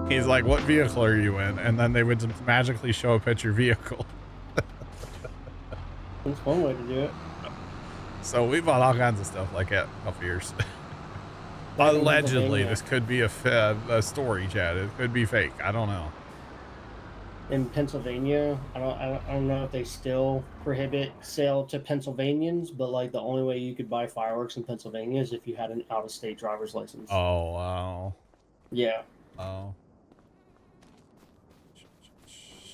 He's like, what vehicle are you in? And then they would just magically show up at your vehicle. That's one way to do it. So we bought all kinds of stuff like that a couple years. Allegedly, this could be a story, Chad. It could be fake. I don't know. In Pennsylvania, I don't know if they still prohibit sale to Pennsylvanians, but like the only way you could buy fireworks in Pennsylvania is if you had an out-of-state driver's license. Oh, wow. Yeah. Oh.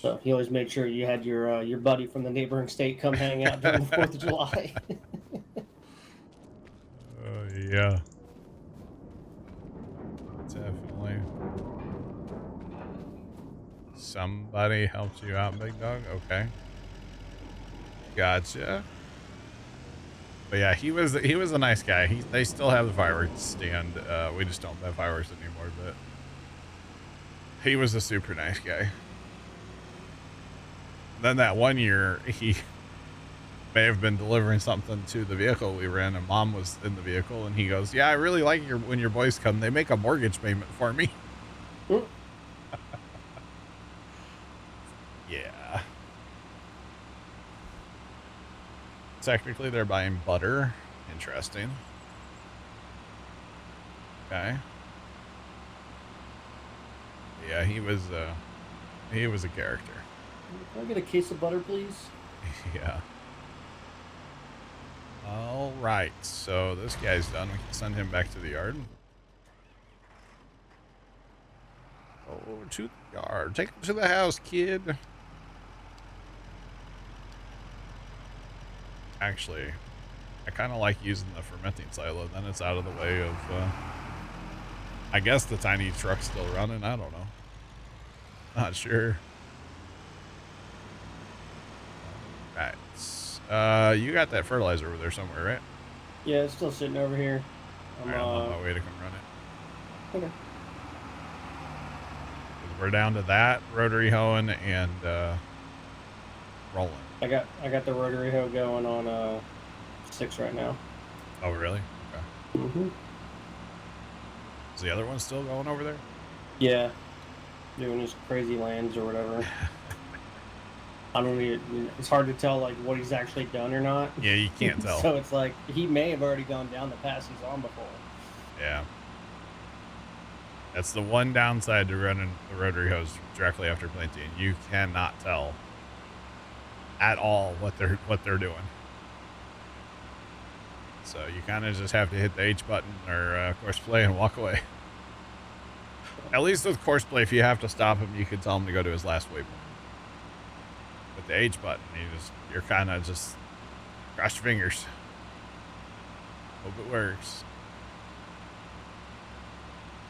So he always made sure you had your buddy from the neighboring state come hang out during the 4th of July. Yeah. Definitely. Somebody helped you out, big dog? Okay. Gotcha. But yeah, he was a nice guy. They still have the fireworks stand. We just don't have fireworks anymore, but he was a super nice guy. Then that one year, he may have been delivering something to the vehicle we were in, and Mom was in the vehicle, and he goes, "Yeah, I really like when your boys come. They make a mortgage payment for me." Yeah. Technically, they're buying butter. Interesting. Okay. Yeah, he was a character. Can I get a case of butter, please? Yeah. All right. So this guy's done. We can send him back to the yard. Oh, to the yard. Take him to the house, kid. Actually, I kind of like using the fermenting silo. Then it's out of the way of, I guess the tiny truck's still running. I don't know. Not sure. Right. You got that fertilizer over there somewhere, right? Yeah, it's still sitting over here. I'm on my way to come run it. Okay. We're down to that, rotary hoeing, and rolling. I got the rotary hoe going on 6 right now. Oh, really? Okay. Mm-hmm. Is the other one still going over there? Yeah. Doing his crazy lands or whatever. I don't even, it's hard to tell like what he's actually done or not. Yeah, you can't tell. So it's like he may have already gone down the pass he's on before. Yeah. That's the one downside to running the rotary hose directly after planting. You cannot tell at all what they're doing. So you kind of just have to hit the H button or course play and walk away. At least with course play, if you have to stop him, you can tell him to go to his last waypoint. With the H button, you're kind of just cross your fingers. Hope it works.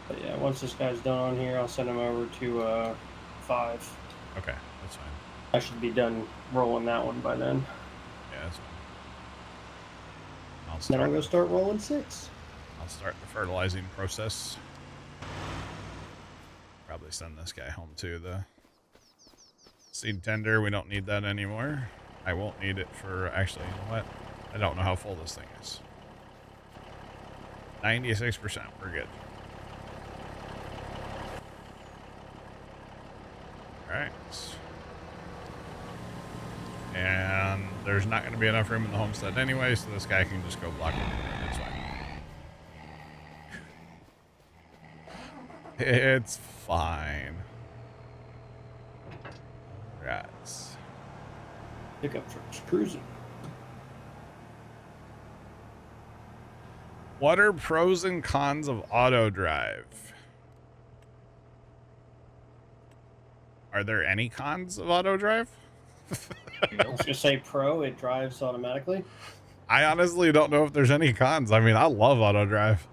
But yeah, once this guy's done on here, I'll send him over to 5. Okay, that's fine. I should be done rolling that one by then. Yeah, that's fine. Then I'm going to start rolling 6. I'll start the fertilizing process. Probably send this guy home too. The seed tender, we don't need that anymore. I won't need it for, actually, you know what? I don't know how full this thing is. 96%, we're good. Alright. And there's not going to be enough room in the homestead anyway, so this guy can just go block it. That's fine. It's fine. Right. Pickup truck's cruising. What are pros and cons of auto drive? Are there any cons of auto drive? Let's just say pro, it drives automatically. I honestly don't know if there's any cons. I mean, I love auto drive.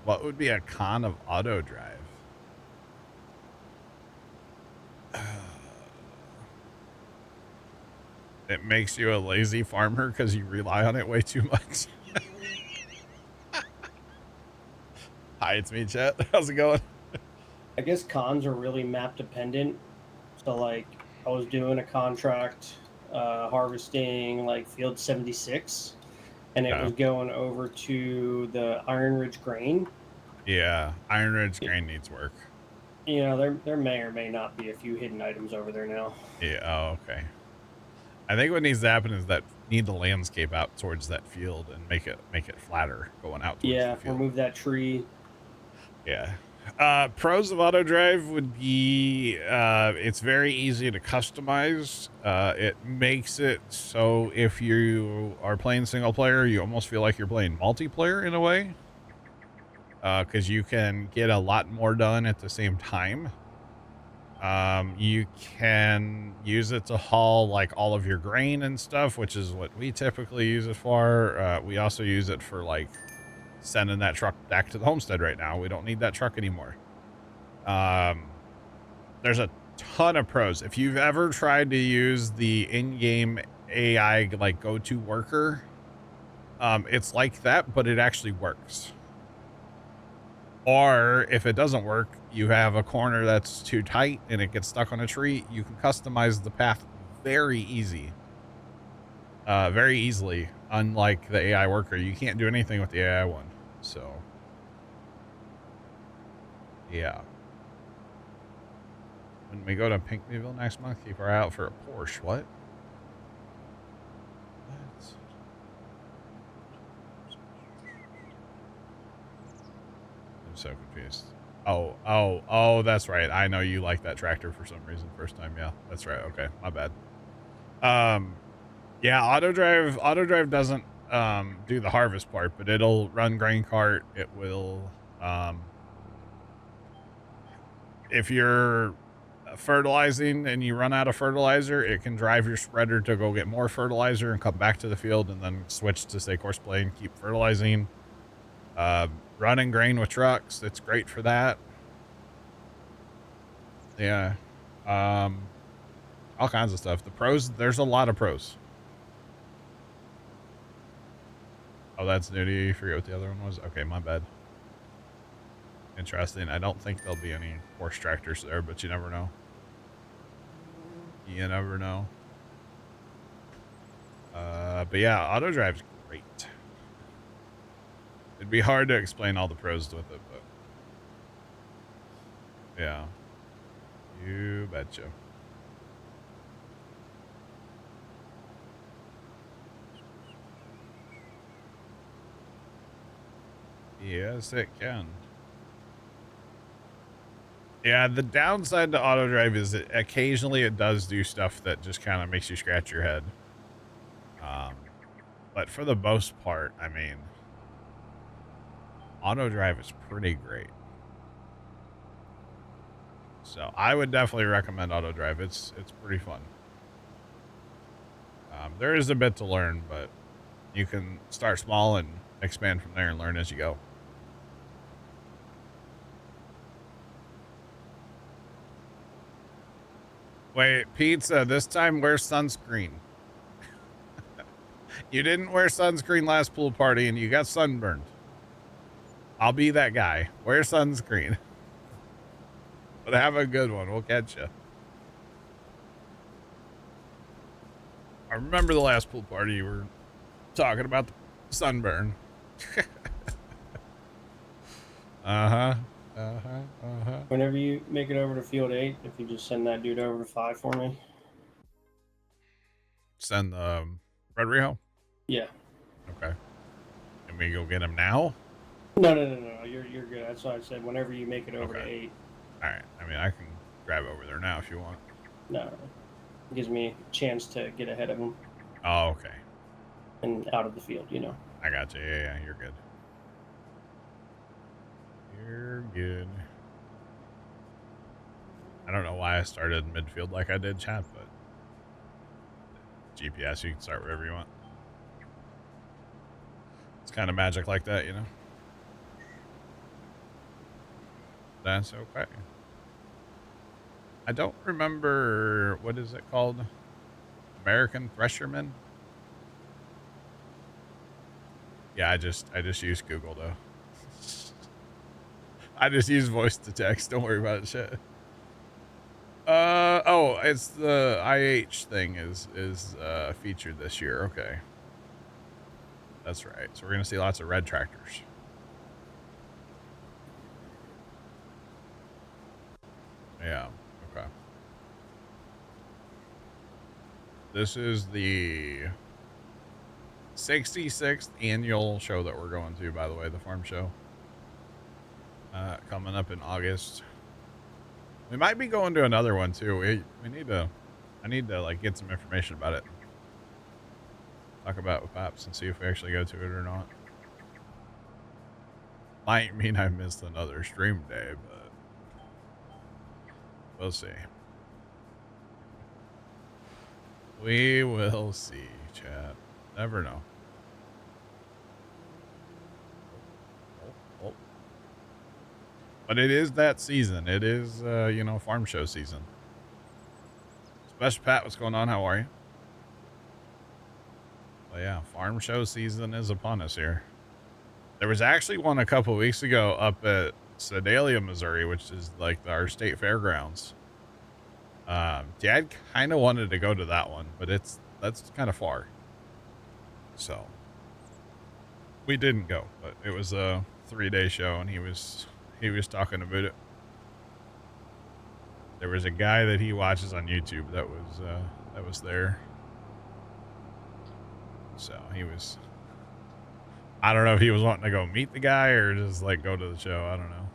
What would be a con of auto drive? It makes you a lazy farmer because you rely on it way too much. Hi, it's me, Chet. How's it going? I guess cons are really map dependent. So like I was doing a contract harvesting like field 76 and it was going over to the Iron Ridge grain Yeah, Iron Ridge grain needs work. You know, there may or may not be a few hidden items over there now. Yeah, oh, okay. I think what needs to happen is that need the landscape out towards that field and make it flatter going out towards the Yeah, field. remove that tree. Yeah. Pros of auto drive would be it's very easy to customize. It makes it so if you are playing single player, you almost feel like you're playing multiplayer in a way. Because you can get a lot more done at the same time. You can use it to haul like all of your grain and stuff, which is what we typically use it for. We also use it for like sending that truck back to the homestead right now. We don't need that truck anymore. There's a ton of pros. If you've ever tried to use the in-game AI like go-to worker, it's like that, but it actually works. Or if it doesn't work, you have a corner that's too tight and it gets stuck on a tree, you can customize the path very easily. Unlike the AI worker, you can't do anything with the AI one. So, yeah. When we go to Pinckneyville next month, keep our eye out for a Porsche. What? I'm so confused. Oh, that's right. I know you like that tractor for some reason. First time. Yeah, that's right. Okay. My bad. Yeah, auto drive doesn't, do the harvest part, but it'll run grain cart. It will, if you're fertilizing and you run out of fertilizer, it can drive your spreader to go get more fertilizer and come back to the field and then switch to say courseplay and keep fertilizing. Running grain with trucks, it's great for that. Yeah. All kinds of stuff. The pros, there's a lot of pros. Oh, that's new to you. You forget what the other one was? Okay, my bad. Interesting. I don't think there'll be any horse tractors there, but you never know. You never know. But yeah, auto drive's great. It'd be hard to explain all the pros with it, but yeah. You betcha. Yes, it can. Yeah, the downside to auto drive is that occasionally it does do stuff that just kind of makes you scratch your head. But for the most part, I mean, auto drive is pretty great. So I would definitely recommend auto drive. It's pretty fun. There is a bit to learn, but you can start small and expand from there and learn as you go. Wait, pizza, this time wear sunscreen. You didn't wear sunscreen last pool party and you got sunburned. I'll be that guy. Wear sunscreen. But have a good one. We'll catch you. I remember the last pool party you were talking about the sunburn. Whenever you make it over to field 8, if you just send that dude over to 5 for me. Send the Red Rio? Yeah. Okay. Can we go get him now? No. You're good. That's why I said whenever you make it over to 8. All right. I mean, I can grab over there now if you want. No. It gives me a chance to get ahead of him. Oh, okay. And out of the field, you know. I got you. Yeah, you're good. You're good. I don't know why I started midfield like I did, chat, but GPS, you can start wherever you want. It's kind of magic like that, you know? That's okay. I don't remember, what is it called? American Thresherman? Yeah, I just used Google though. I just use voice to text. Don't worry about it, shit. Oh, it's the IH thing is featured this year. Okay. That's right. So we're going to see lots of red tractors. Yeah. Okay. This is the 66th annual show that we're going to, by the way, the farm show. Coming up in August. We might be going to another one too. We need to, I need to like get some information about it. Talk about it with Pops and see if we actually go to it or not. Might mean I missed another stream day, but we'll see. We will see, chat. Never know. Oh. But it is that season. It is, you know, farm show season. Special Pat, what's going on? How are you? Well, yeah, farm show season is upon us here. There was actually one a couple weeks ago up at Sedalia, Missouri, which is like our state fairgrounds. Dad kind of wanted to go to that one, but that's kind of far. So we didn't go, but it was a 3-day show and he was talking about it. There was a guy that he watches on YouTube that was there. So he was, I don't know if he was wanting to go meet the guy or just like go to the show. I don't know.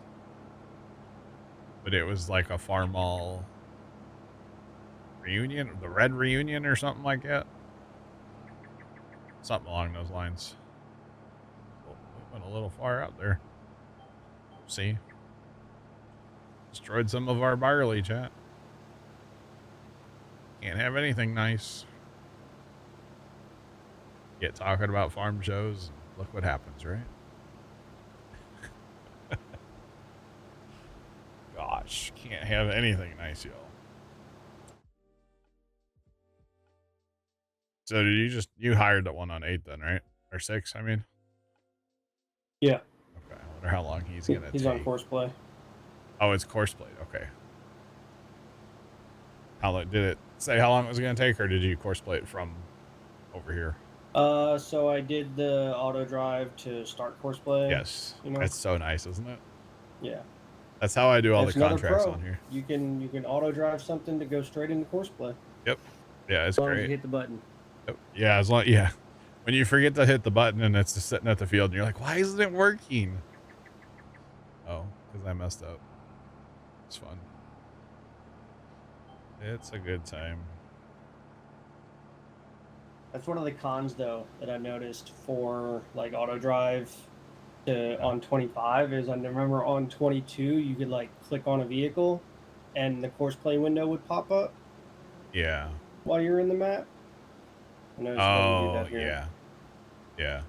But it was like a farm mall reunion, the Red Reunion or something like that. Something along those lines. Oh, we went a little far out there. See? Destroyed some of our barley, chat. Can't have anything nice. Get talking about farm shows, and look what happens, right? Gosh, can't have anything nice, y'all. So did you hired that one on 8 then, right? Or 6, I mean? Yeah. Okay, I wonder how long he's gonna He's take. on course play. Oh, it's course played. Okay. How long did it say how long it was gonna take, or did you course play it from over here? So I did the auto drive to start course play. Yes. You know? It's so nice, isn't it? Yeah. That's how I do all It's the another contracts pro. on here. You can auto drive something to go straight into course play. Yep. Yeah, it's As long as great. you hit the button. Yep. Yeah, as long when you forget to hit the button and it's just sitting at the field and you're like, why isn't it working? Oh, because I messed up. It's fun. It's a good time. That's one of the cons though that I noticed for like auto drive to on 25 is I remember on 22 you could like click on a vehicle and the course play window would pop up. Yeah. While you're in the map. I noticed it doesn't do Oh, that here. yeah. Yeah.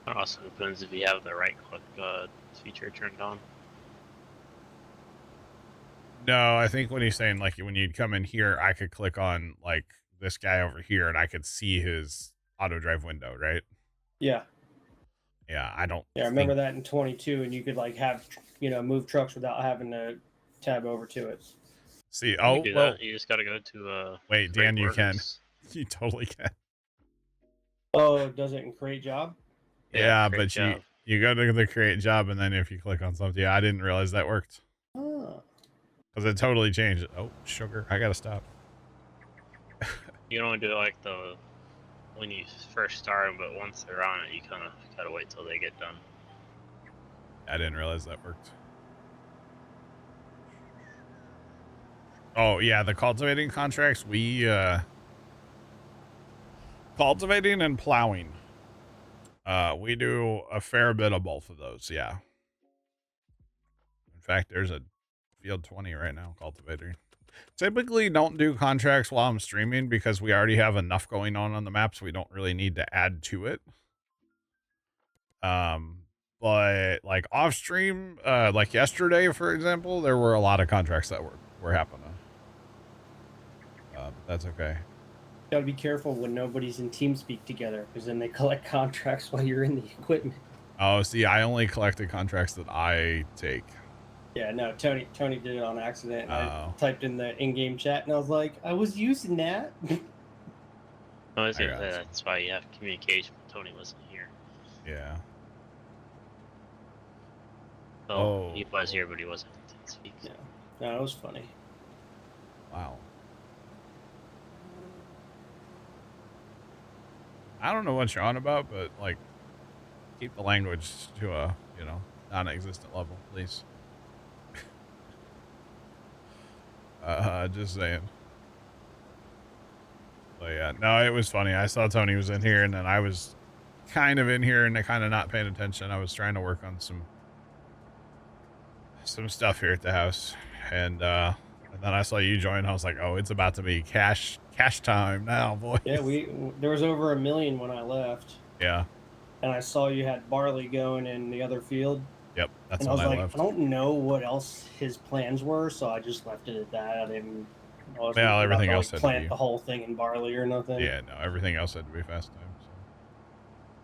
It also depends if you have the right click feature turned on. No, I think when he's saying like when you'd come in here, I could click on like this guy over here and I could see his auto drive window, right? Yeah. Yeah, I don't. Yeah, I remember that in 22, and you could like have move trucks without having to tab over to it. See, You do that. You just gotta go to wait, Dan, you Works. can. You totally can. Oh, does it in create job? Yeah, create but job. you go to the create job and then if you click on something, yeah, I didn't realize that worked. Oh. Because it totally changed it. Oh, sugar. I gotta stop. You don't do it like when you first start them, but once they're on it, you kind of gotta wait till they get done. I didn't realize that worked. Oh, yeah, the cultivating contracts, we, cultivating and plowing. We do a fair bit of both of those, yeah. In fact, there's a field 20 right now, cultivating. Typically don't do contracts while I'm streaming because we already have enough going on the maps. We don't really need to add to it. But like off stream, like yesterday, for example, there were a lot of contracts that were happening. But that's okay. Gotta be careful when nobody's in TeamSpeak together, because then they collect contracts while you're in the equipment. Oh, see, I only collected contracts that I take. Yeah, no, Tony did it on accident. I typed in the in-game chat, and I was like, I was using that. I was gonna say that's why you have communication. Tony wasn't here. Yeah. So he was here, but he wasn't in TeamSpeak. Yeah. No, it was funny. Wow. I don't know what you're on about, but like, keep the language to a, you know, non-existent level, please. Just saying. But yeah, no, it was funny. I saw Tony was in here, and then I was kind of in here and kind of not paying attention. I was trying to work on some stuff here at the house, and then I saw you join. I was like, oh, it's about to be cash time now, boys. Yeah, there was over 1 million when I left. Yeah. And I saw you had Barley going in the other field. Yep, that's and when I was like, left. I don't know what else his plans were, so I just left it at that. I didn't. Yeah, everything else had to plant be the whole thing in barley or nothing. Yeah, no, everything else had to be fast time.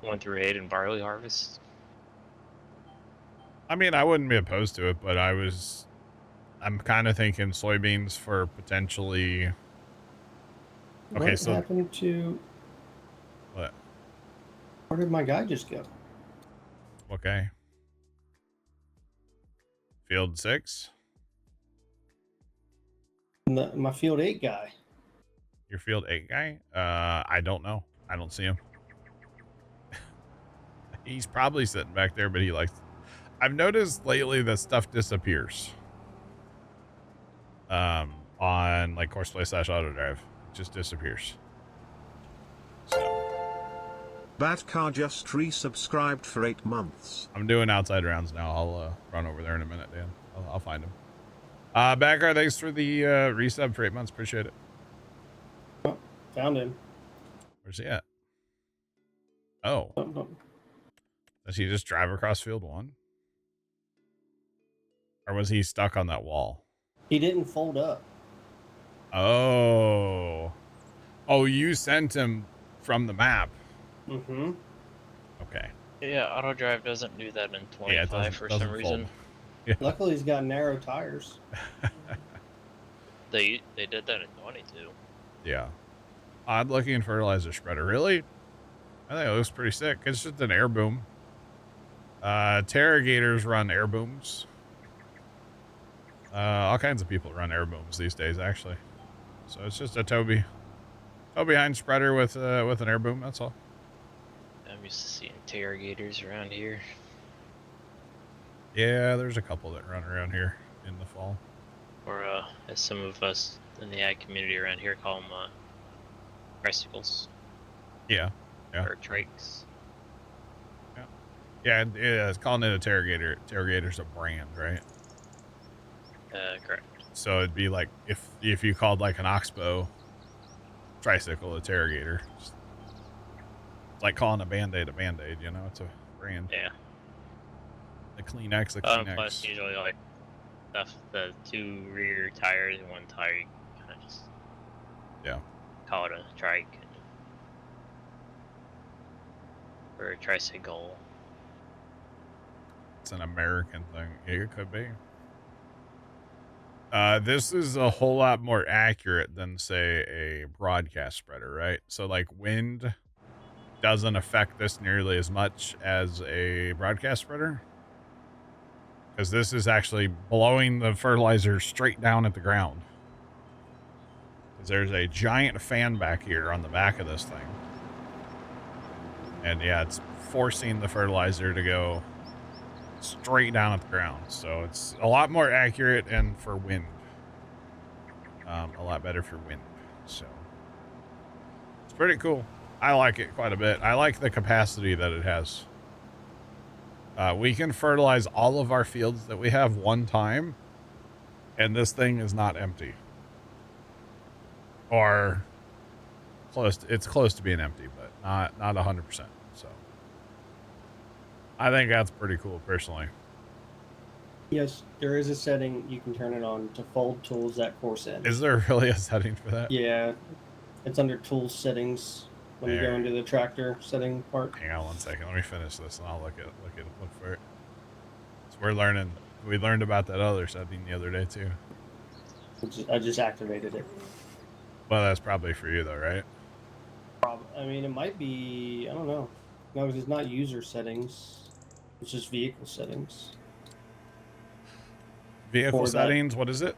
So. Went through 8 and barley harvest. I mean, I wouldn't be opposed to it, but I'm kind of thinking soybeans for potentially. Okay, what so happened to? What? Where did my guy just go? Okay. Field 6. My field 8 guy. Your field 8 guy? I don't know. I don't see him. He's probably sitting back there, but he likes. I've noticed lately that stuff disappears. On like Courseplay / Auto Drive, it just disappears. So. Batcar just resubscribed for 8 months. I'm doing outside rounds now. I'll run over there in a minute, Dan. I'll find him. Batcar, thanks for the resub for 8 months. Appreciate it. Oh, found him. Where's he at? Oh. Does he just drive across field 1? Or was he stuck on that wall? He didn't fold up. Oh. Oh, you sent him from the map. Mm-hmm. Okay. Yeah, auto drive doesn't do that in 25 for some reason. Yeah. Luckily, he's got narrow tires. They did that in 22. Yeah. Odd looking fertilizer spreader. Really? I think it looks pretty sick. It's just an air boom. Terragators run air booms. All kinds of people run air booms these days, actually. So it's just a tow behind spreader with an air boom. That's all. I'm used to seeing Terragators around here. Yeah, there's a couple that run around here in the fall. Or as some of us in the ag community around here call them tricycles. Yeah. Or trikes. Yeah, it's calling it a Terragator. Terragator's a brand, right? Correct. So it'd be like if you called like an Oxbow tricycle a Terragator. It's like calling a Band-Aid, you know? It's a brand. Yeah. The Kleenex, Kleenex. Plus, usually, like, the 2 rear tires and 1 tire, you kind of just call it a trike. Or a tricycle. It's an American thing. It could be. This is a whole lot more accurate than, say, a broadcast spreader, right? So, like, wind doesn't affect this nearly as much as a broadcast spreader. Because this is actually blowing the fertilizer straight down at the ground. Because there's a giant fan back here on the back of this thing. And yeah, it's forcing the fertilizer to go straight down at the ground. So it's a lot more accurate and for wind. A lot better for wind. So it's pretty cool. I like it quite a bit. I like the capacity that it has. We can fertilize all of our fields that we have one time, and this thing is not empty. Or it's close to being empty, but not 100%. So I think that's pretty cool, personally. Yes, there is a setting you can turn it on to fold tools at course end. Is there really a setting for that? Yeah, it's under tool settings when you go into the tractor setting part. Hang on 1 second. Let me finish this, and I'll look for it. So we're learning. We learned about that other setting the other day too. I just activated it. Well, that's probably for you though, right? I mean, it might be. I don't know. No, it's not user settings. It's just vehicle settings. Vehicle settings. What is it?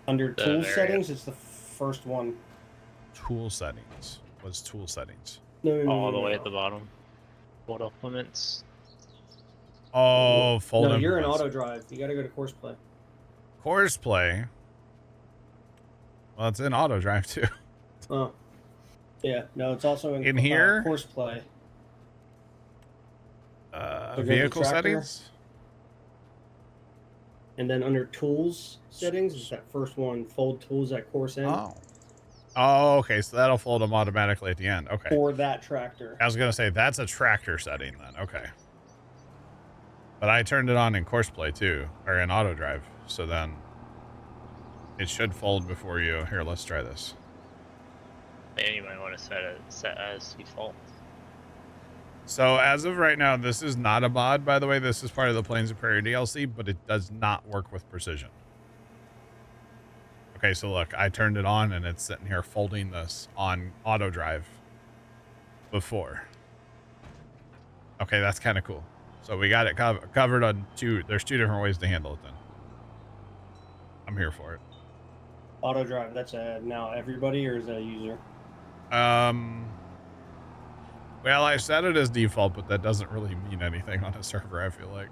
Under The tool variant. settings, it's the first one. Tool settings. What's tool settings? No, All the way at the bottom. Fold implements. Oh, fold No, you're in implements. auto drive. You gotta go to course play. Course play. Well, it's in auto drive too. Oh. Yeah, no, it's also In here? course play. So go to Vehicle tractor, settings. and then under tools settings, it's that first one, fold tools at course end. Oh. Oh, okay. So that'll fold them automatically at the end. Okay. For that tractor. I was gonna say that's a tractor setting then. Okay. But I turned it on in course play too, or in auto drive. So then it should fold before you. Here, let's try this. And you might want to set as default. So as of right now, this is not a mod, by the way. This is part of the Plains of Prairie DLC, but it does not work with precision. Okay, so look, I turned it on and it's sitting here folding this on auto drive before. Okay, that's kind of cool. So we got it covered on there's two different ways to handle it then. I'm here for it. Auto drive, that's now everybody, or is that a user? Well, I set it as default, but that doesn't really mean anything on a server, I feel like.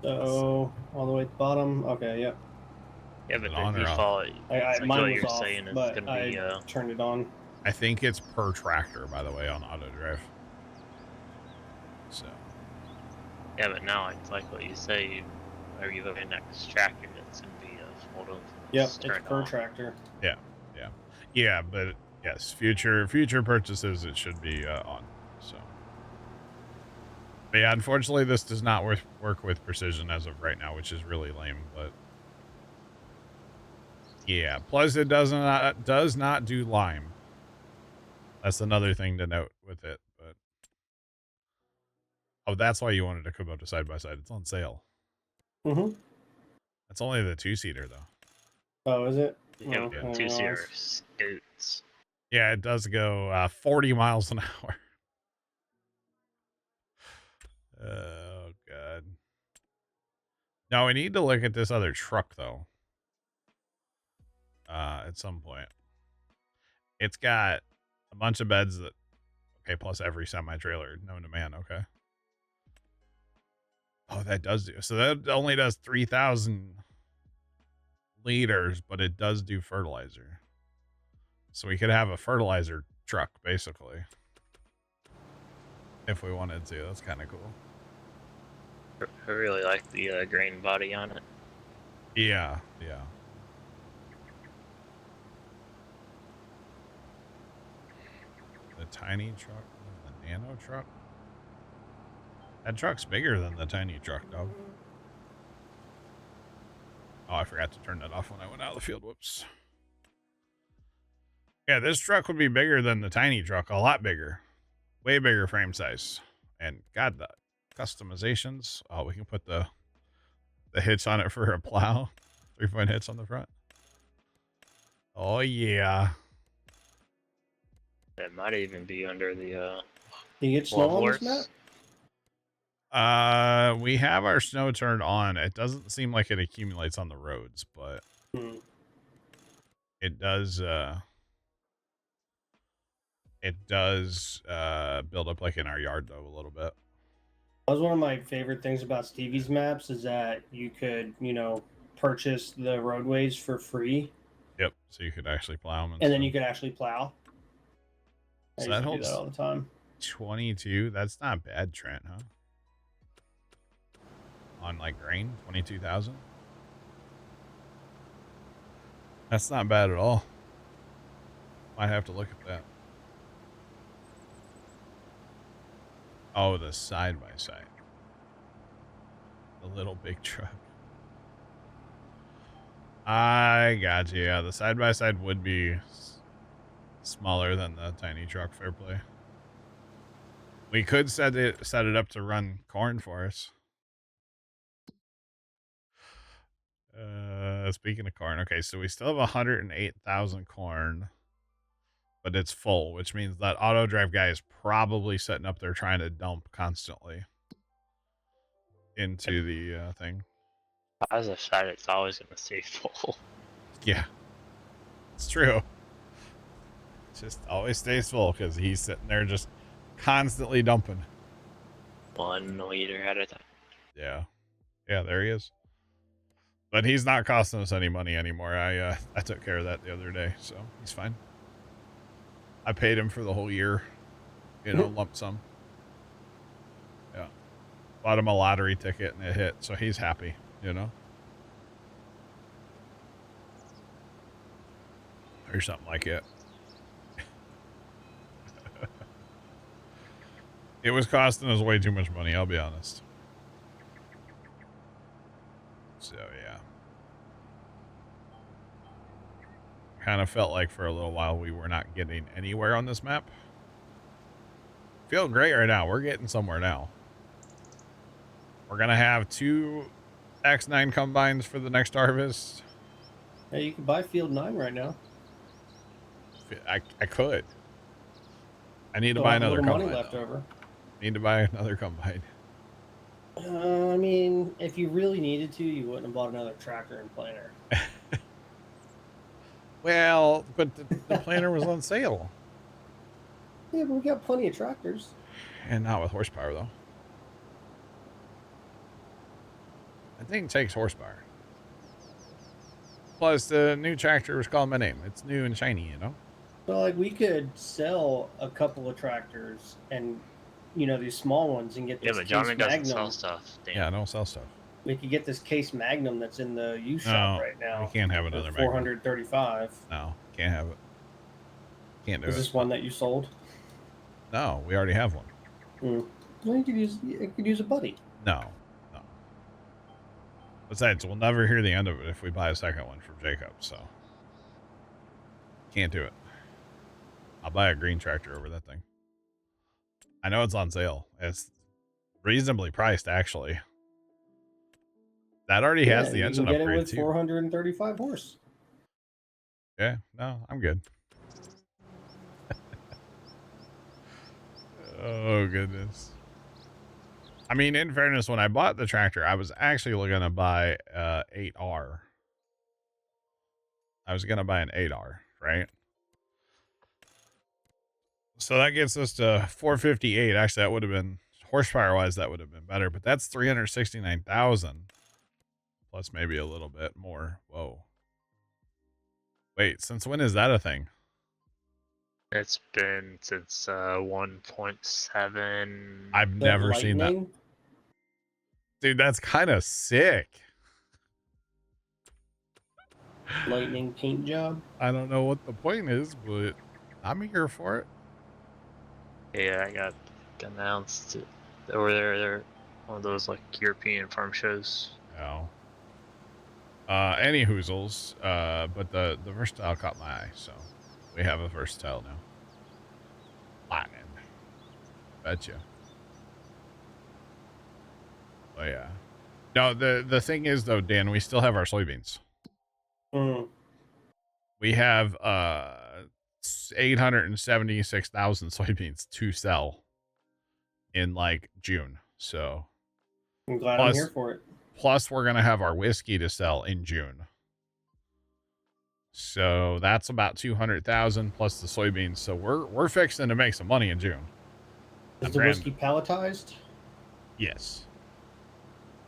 So, all the way at the bottom. Okay, yep. Yeah, but it on the or off? default, like Mine what was you're off, saying, is but going to I be turned it on. I think it's per tractor, by the way, on auto drive. So. yeah, but now it's like what you say. Whenever you go to the next tractor, it's going to be a fold of. Yep, it's per tractor. Yeah, but yes, future purchases it should be on. So, but yeah, unfortunately, this does not work with precision as of right now, which is really lame. But yeah, plus it does not do lime. That's another thing to note with it. But oh, that's why you wanted a Kubota side by side. It's on sale. Mm-hmm. That's only the 2-seater though. Oh, is it? Yeah, Oh, two-seater scoots. Yeah, it does go 40 miles an hour. Oh, God. Now, we need to look at this other truck, though. At some point. It's got a bunch of beds that... Okay, plus every semi-trailer known to man, okay. Oh, that does do... So that only does 3,000 liters, but it does do fertilizer. So we could have a fertilizer truck, basically. If we wanted to. That's kind of cool. I really like the grain body on it. Yeah. The tiny truck, the nano truck. That truck's bigger than the tiny truck, dog. Oh, I forgot to turn that off when I went out of the field. Whoops. Yeah, this truck would be bigger than the tiny truck. A lot bigger. Way bigger frame size. And God, the customizations. Oh, we can put the hitch on it for a plow. 3-point hitch on the front. Oh, yeah. It might even be under the Do you get snow on this floorboards. map? We have our snow turned on. It doesn't seem like it accumulates on the roads, but it does build up like in our yard though a little bit. That was one of my favorite things about Stevie's maps is that you could, purchase the roadways for free. Yep. So you could actually plow them. And then you could actually plow. So I that used to do holds that all the time. 22. That's not bad, Trent, huh? On like grain, 22,000. That's not bad at all. Might have to look at that. Oh, the side by side. The little big truck. I got you. Yeah, the side by side would be smaller than the tiny truck. Fair play. We could set it up to run corn for us. Speaking of corn, okay, so we still have 108,000 corn, but it's full, which means that auto drive guy is probably setting up there trying to dump constantly into the thing. As a side, it's always going to stay full. Yeah, it's true. Just always stays full because he's sitting there just constantly dumping. 1 liter at a time. Yeah. Yeah, there he is. But he's not costing us any money anymore. I took care of that the other day, so he's fine. I paid him for the whole year, lump sum. Yeah. Bought him a lottery ticket and it hit, so he's happy, Or something like it. It was costing us way too much money, I'll be honest. So, yeah. Kind of felt like for a little while we were not getting anywhere on this map. Feeling great right now. We're getting somewhere now. We're going to have 2 X9 combines for the next harvest. Hey, you can buy Field 9 right now. I could. I need to Still buy have a another little combine. money left over. Need to buy another combine. I mean, if you really needed to, you wouldn't have bought another tractor and planter. Well, but the planter was on sale. Yeah, but we got plenty of tractors. And not with horsepower, though. That thing takes horsepower. Plus, the new tractor was calling my name. It's new and shiny, So, like, we could sell a couple of tractors and, these small ones and get this Yeah, but Johnny Case doesn't Magnum. sell stuff. Damn. Yeah, I don't sell stuff. We could get this Case Magnum that's in the used shop right now. We can't have another Magnum. 435. No, can't have it. Can't do it. Is this one that you sold? No, we already have one. Well, you could use a buddy. No. Besides, we'll never hear the end of it if we buy a second one from Jacob, so can't do it. I'll buy a green tractor over that thing. I know it's on sale. It's reasonably priced, actually. That already has the engine upgrade, get it with too. 435 horse. Yeah, no, I'm good. Oh, goodness. I mean, in fairness, when I bought the tractor, I was actually going to buy 8R. I was going to buy an 8R, right? So that gets us to 458. Actually, that would have been, horsepower-wise, that would have been better. But that's 369,000. Plus maybe a little bit more. Whoa. Wait, since when is that a thing? It's been since 1.7. I've never seen that. Dude, that's kind of sick. Lightning paint job. I don't know what the point is, but I'm here for it. Yeah, I got announced over there. They're one of those like European farm shows. Oh. Any hoozles, but the versatile caught my eye, so we have a versatile now. Lightning. Betcha. Oh yeah. No, the thing is though, Dan, we still have our soybeans. We have 876,000 soybeans to sell in like June. So I'm glad I'm here for it. Plus, we're gonna have our whiskey to sell in June. So that's about 200,000 plus the soybeans. So we're fixing to make some money in June. Is the whiskey palletized? Yes.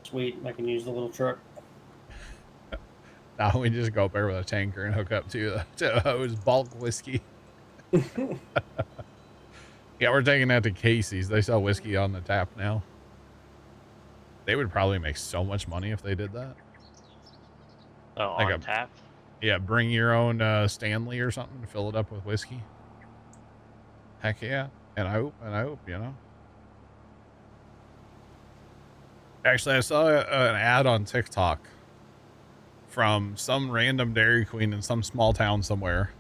Sweet, I can use the little truck. Now we just go up there with a tanker and hook up to a hose bulk whiskey. Yeah, we're taking that to Casey's. They sell whiskey on the tap now. They would probably make so much money if they did that. Oh, like on tap? Yeah, bring your own Stanley or something to fill it up with whiskey. Heck yeah. And I hope, Actually, I saw an ad on TikTok from some random Dairy Queen in some small town somewhere.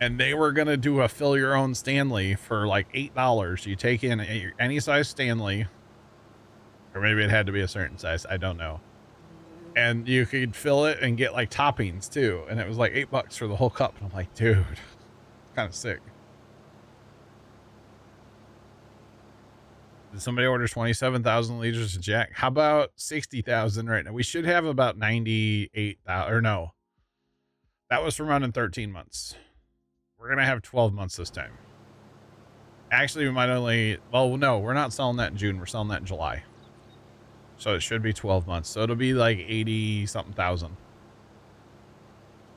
And they were going to do a fill your own Stanley for like $8. You take in any size Stanley, or maybe it had to be a certain size. I don't know. And you could fill it and get like toppings too. And it was like $8 for the whole cup. And I'm like, dude, kind of sick. Did somebody order 27,000 liters of Jack? How about 60,000 right now? We should have about 98,000, or no. That was from running 13 months. We're going to have 12 months this time. Actually, we might only... Well, no, we're not selling that in June. We're selling that in July. So it should be 12 months. So it'll be like 80-something thousand.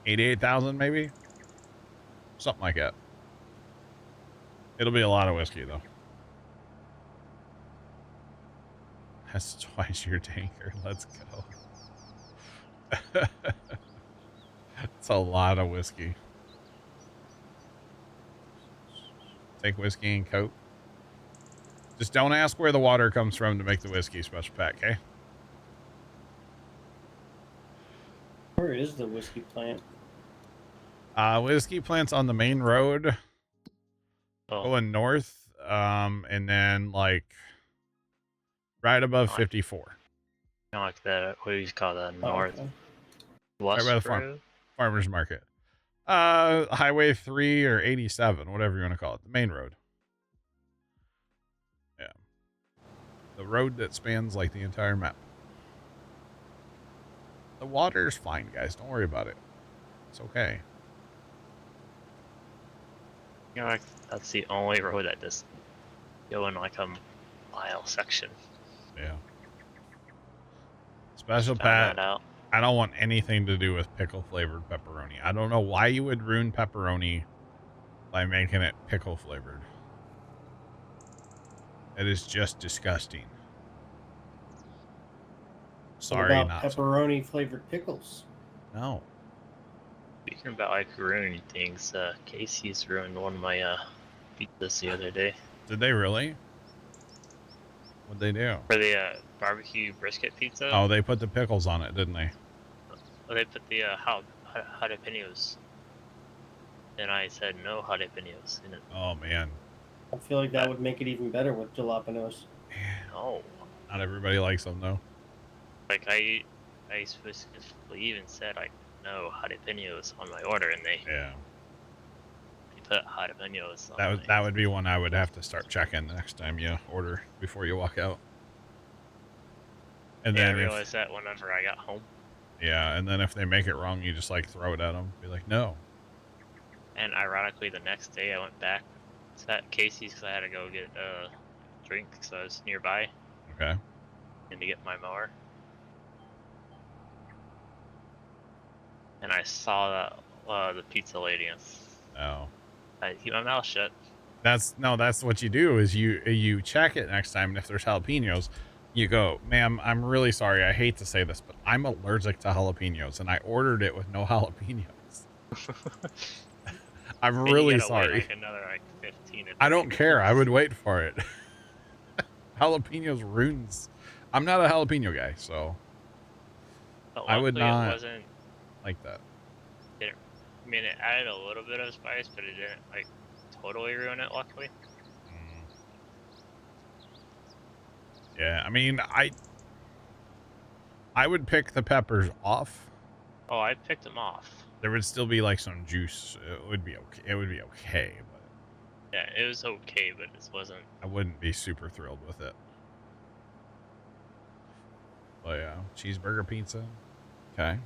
88,000 maybe? Something like that. It'll be a lot of whiskey, though. That's twice your tanker. Let's go. It's a lot of whiskey. Take whiskey and Coke. Just don't ask where the water comes from to make the whiskey special pack, okay? Where is the whiskey plant? Whiskey plant's on the main road. Oh, Going north. And then like right above 54. kind of like that. What do you call that? Oh, North okay. West Right by the farm. Road? Farmer's Market. Highway 3 or 87, whatever you want to call it. The main road. Yeah. The road that spans like the entire map. The water's fine, guys. Don't worry about it. It's okay. You know, like, that's the only road that does go in like a mile section. Yeah. Special Found Pat. that out. I don't want anything to do with pickle flavored pepperoni. I don't know why you would ruin pepperoni by making it pickle flavored. It is just disgusting. Sorry, What not about pepperoni flavored pickles? no. Speaking about like ruining things, Casey's ruined one of my pizzas the other day. Did they really? What'd they do? For the barbecue brisket pizza, Oh, they put the pickles on it, didn't they? they put the jalapenos. And I said no jalapenos in it. Oh man. I feel like that would make it even better with jalapenos. No. Not everybody likes them though. Like I specifically even said like no jalapenos on my order, and they Yeah. put jalapenos on That would be one I would have to start checking the next time you order before you walk out. And Yeah, I then realized that whenever I got home. and then if they make it wrong, you just like throw it at them. Be like, no. And ironically, the next day I went back to Casey's because I had to go get a drink because I was nearby Okay. and to get my mower. And I saw the pizza lady, and No. I keep my mouth shut. That's what you do is you check it next time, and if there's jalapenos, you go, ma'am, I'm really sorry. I hate to say this, but I'm allergic to jalapenos, and I ordered it with no jalapenos. I'm And you really gotta wait, sorry. like, another like 15 or I don't 20 care. I minutes. would wait for it. Jalapenos ruins. I'm not a jalapeno guy, so But I would luckily not- It wasn't. like that. I mean, it added a little bit of spice, but it didn't like totally ruin it. Luckily. Yeah, I mean, I would pick the peppers off. Oh, I picked them off. There would still be like some juice. It would be okay. It would be okay, but Yeah, it was okay, but it wasn't. I wouldn't be super thrilled with it. But yeah, cheeseburger pizza. Okay.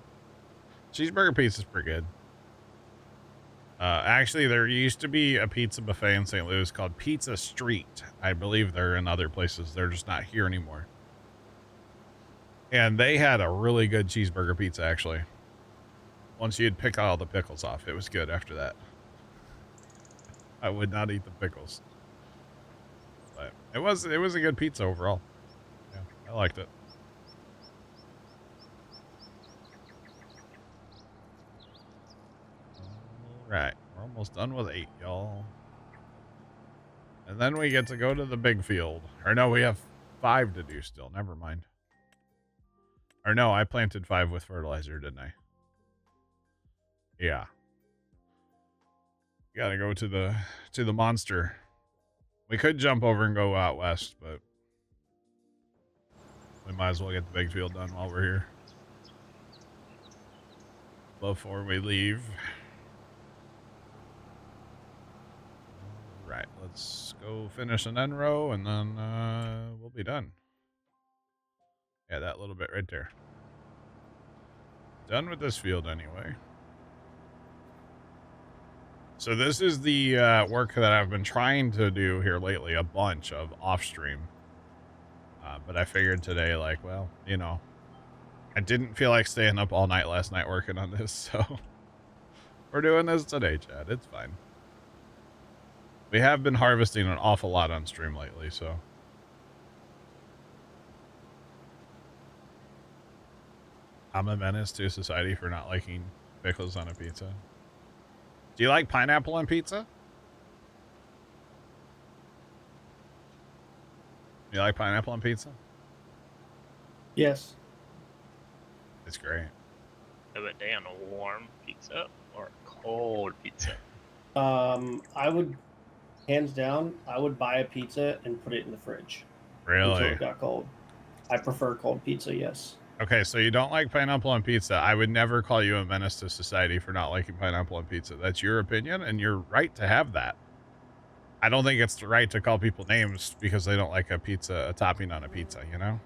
Cheeseburger pizza's pretty good. Actually, there used to be a pizza buffet in St. Louis called Pizza Street. I believe they're in other places. They're just not here anymore. And they had a really good cheeseburger pizza, actually. Once you'd pick all the pickles off, it was good after that. I would not eat the pickles. But it was a good pizza overall. Yeah, I liked it. Right, we're almost done with 8, y'all. And then we get to go to the big field. Or no, we have 5 to do still. Never mind. Or no, I planted 5 with fertilizer, didn't I? Yeah. Gotta go to the monster. We could jump over and go out west, but we might as well get the big field done while we're here. Before we leave. Right, let's go finish an end row, and then we'll be done. Yeah, that little bit right there. Done with this field anyway. So this is the work that I've been trying to do here lately, a bunch of off stream. But I figured today, like, well, you know, I didn't feel like staying up all night last night working on this, so we're doing this today, Chad. It's fine. We have been harvesting an awful lot on stream lately, so. I'm a menace to society for not liking pickles on a pizza. Do you like pineapple on pizza? You like pineapple on pizza? Yes. It's great. Have it day on a warm pizza or a cold pizza? I would, hands down, I would buy a pizza and put it in the fridge until Really? it got cold. I prefer cold pizza, yes. Okay, so you don't like pineapple on pizza. I would never call you a menace to society for not liking pineapple on pizza. That's your opinion, and you're right to have that. I don't think it's the right to call people names because they don't like a pizza, a topping on a pizza, you know?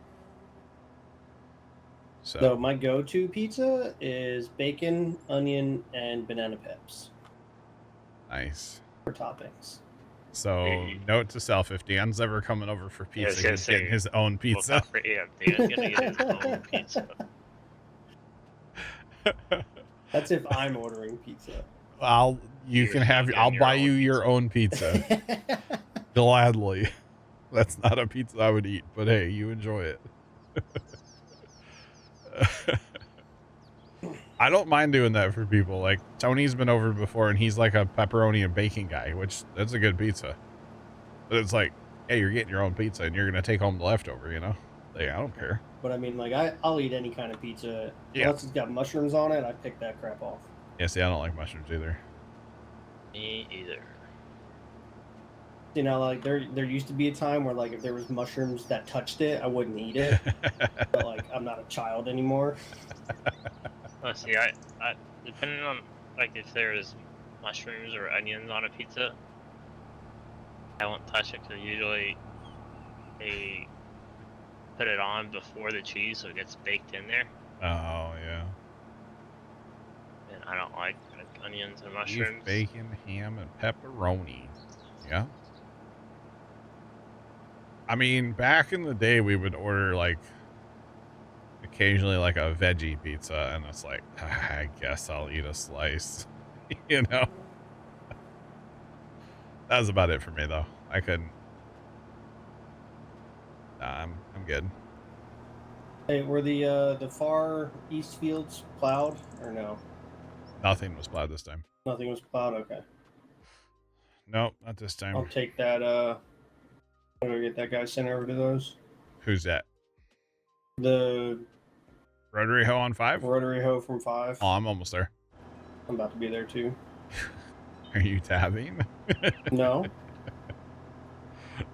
So my go-to pizza is bacon, onion, and banana peps Nice. for toppings. So, Hey. note to self, if Dan's ever coming over for Yeah, I was pizza, gonna he's say, getting his own pizza. Well, yeah, Dan's gonna get his own pizza. That's if I'm ordering pizza. I'll buy you your own pizza. Gladly. That's not a pizza I would eat, but hey, you enjoy it. I don't mind doing that for people. Like, Tony's been over before, and he's like a pepperoni and bacon guy, which that's a good pizza. But it's like, hey, you're getting your own pizza, and you're going to take home the leftover, you know? Like, I don't care. But I mean, like, I'll eat any kind of pizza. Yeah. Once it's got mushrooms on it, I pick that crap off. Yeah, see, I don't like mushrooms either. Me either. You know, like, there used to be a time where, like, if there was mushrooms that touched it, I wouldn't eat it. But, like, I'm not a child anymore. Let's see, I depending on, like, if there's mushrooms or onions on a pizza, I won't touch it because usually they put it on before the cheese so it gets baked in there. Oh, yeah. And I don't like onions and Beef, mushrooms. bacon, ham, and pepperoni. Yeah. I mean, back in the day, we would order, like, occasionally, like, a veggie pizza, and it's like, I guess I'll eat a slice. You know? That was about it for me, though. I couldn't. Nah, I'm good. Hey, were the far east fields plowed or no? Nothing was plowed this time. Nothing was plowed. Okay, Nope, not this time. I'll take that. I'm gonna get that guy sent over to those. Who's that? The Rotary hoe on 5? rotary hoe from 5. Oh, I'm almost there. I'm about to be there too. Are you tabbing? No.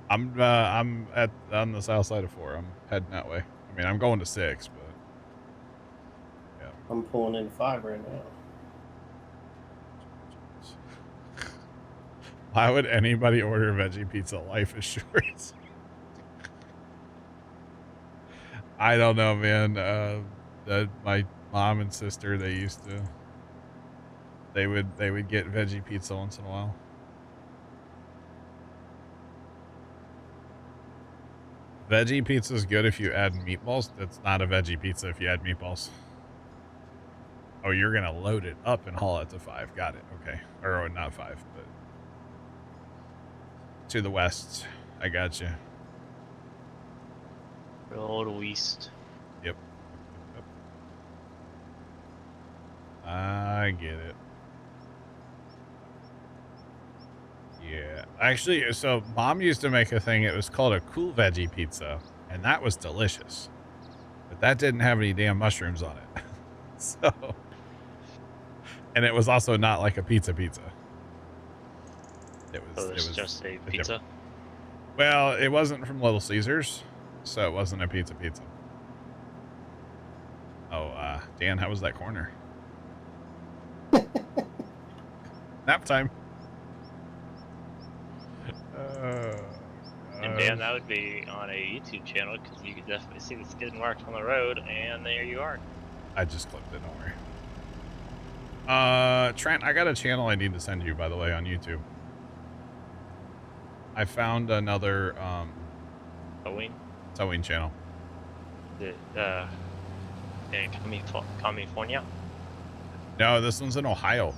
I'm on the south side of 4. I'm heading that way. I mean, I'm going to 6, but yeah. I'm pulling in 5 right now. Why would anybody order veggie pizza? Life is short. I don't know, man. My mom and sister, they would get veggie pizza once in a while. Veggie pizza is good if you add meatballs. That's not a veggie pizza if you add meatballs. Oh, you're gonna load it up and haul it to 5. Got it. Okay. Or not 5, but to the west. I got you. Road west. Yep. I get it. Yeah. Actually, so Mom used to make a thing. It was called a cool veggie pizza, and that was delicious. But that didn't have any damn mushrooms on it. So, and it was also not like a pizza. It was Just a pizza. Well, it wasn't from Little Caesars, so it wasn't a pizza. Oh, Dan, how was that corner? Nap time. And Dan, that would be on a YouTube channel because you could definitely see the skid marks on the road, and there you are. I just clipped it, don't worry. Trent, I got a channel I need to send you, by the way, on YouTube. I found another, towing channel. In California? No, this one's in Ohio.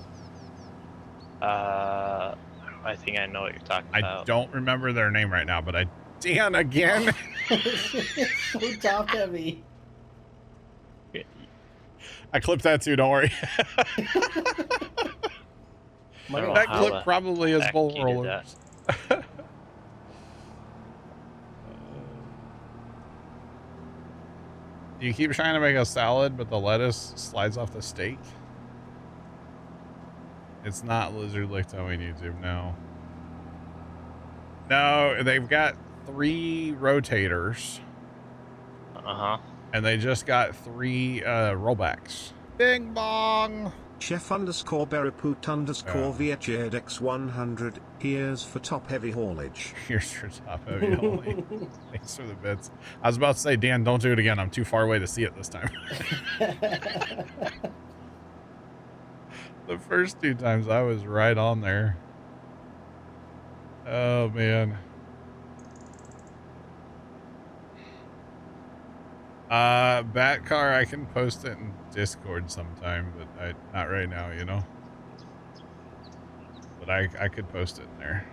I think I know what you're talking I about. don't remember their name right now, but Dan again. It's so top heavy. I clipped that too, don't worry. That clip probably is bull rollers. You keep trying to make a salad, but the lettuce slides off the steak. It's not Lizard Lick Towing YouTube, no. No, they've got 3 rotators. Uh-huh. And they just got 3 rollbacks. Bing bong! Chef _Beraput _VHX 100. Here's for top heavy haulage. Here's for top heavy haulage. Thanks for the bits. I was about to say, Dan, don't do it again. I'm too far away to see it this time. The first 2 times I was right on there. Oh, man. Bat car, I can post it in Discord sometime, but not right now, you know. But I could post it in there.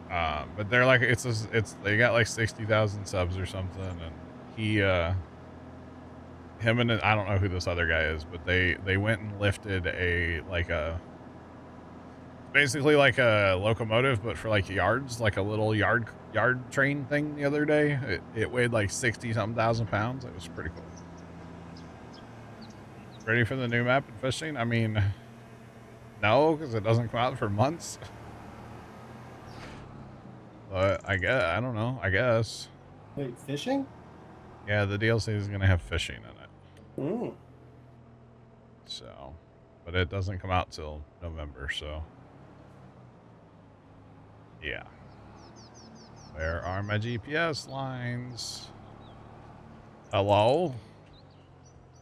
But they're like they got like 60,000 subs or something, and him and I don't know who this other guy is, but they went and lifted basically like a locomotive, but for like yards, like a little yard train thing the other day. It weighed like 60-something thousand pounds. It was pretty cool. Ready for the new map and fishing? I mean, no, because it doesn't come out for months. But I don't know, I guess. Wait, fishing? Yeah, the DLC is going to have fishing in it. Mm. So, but it doesn't come out till November, so. Yeah. Where are my GPS lines? Hello?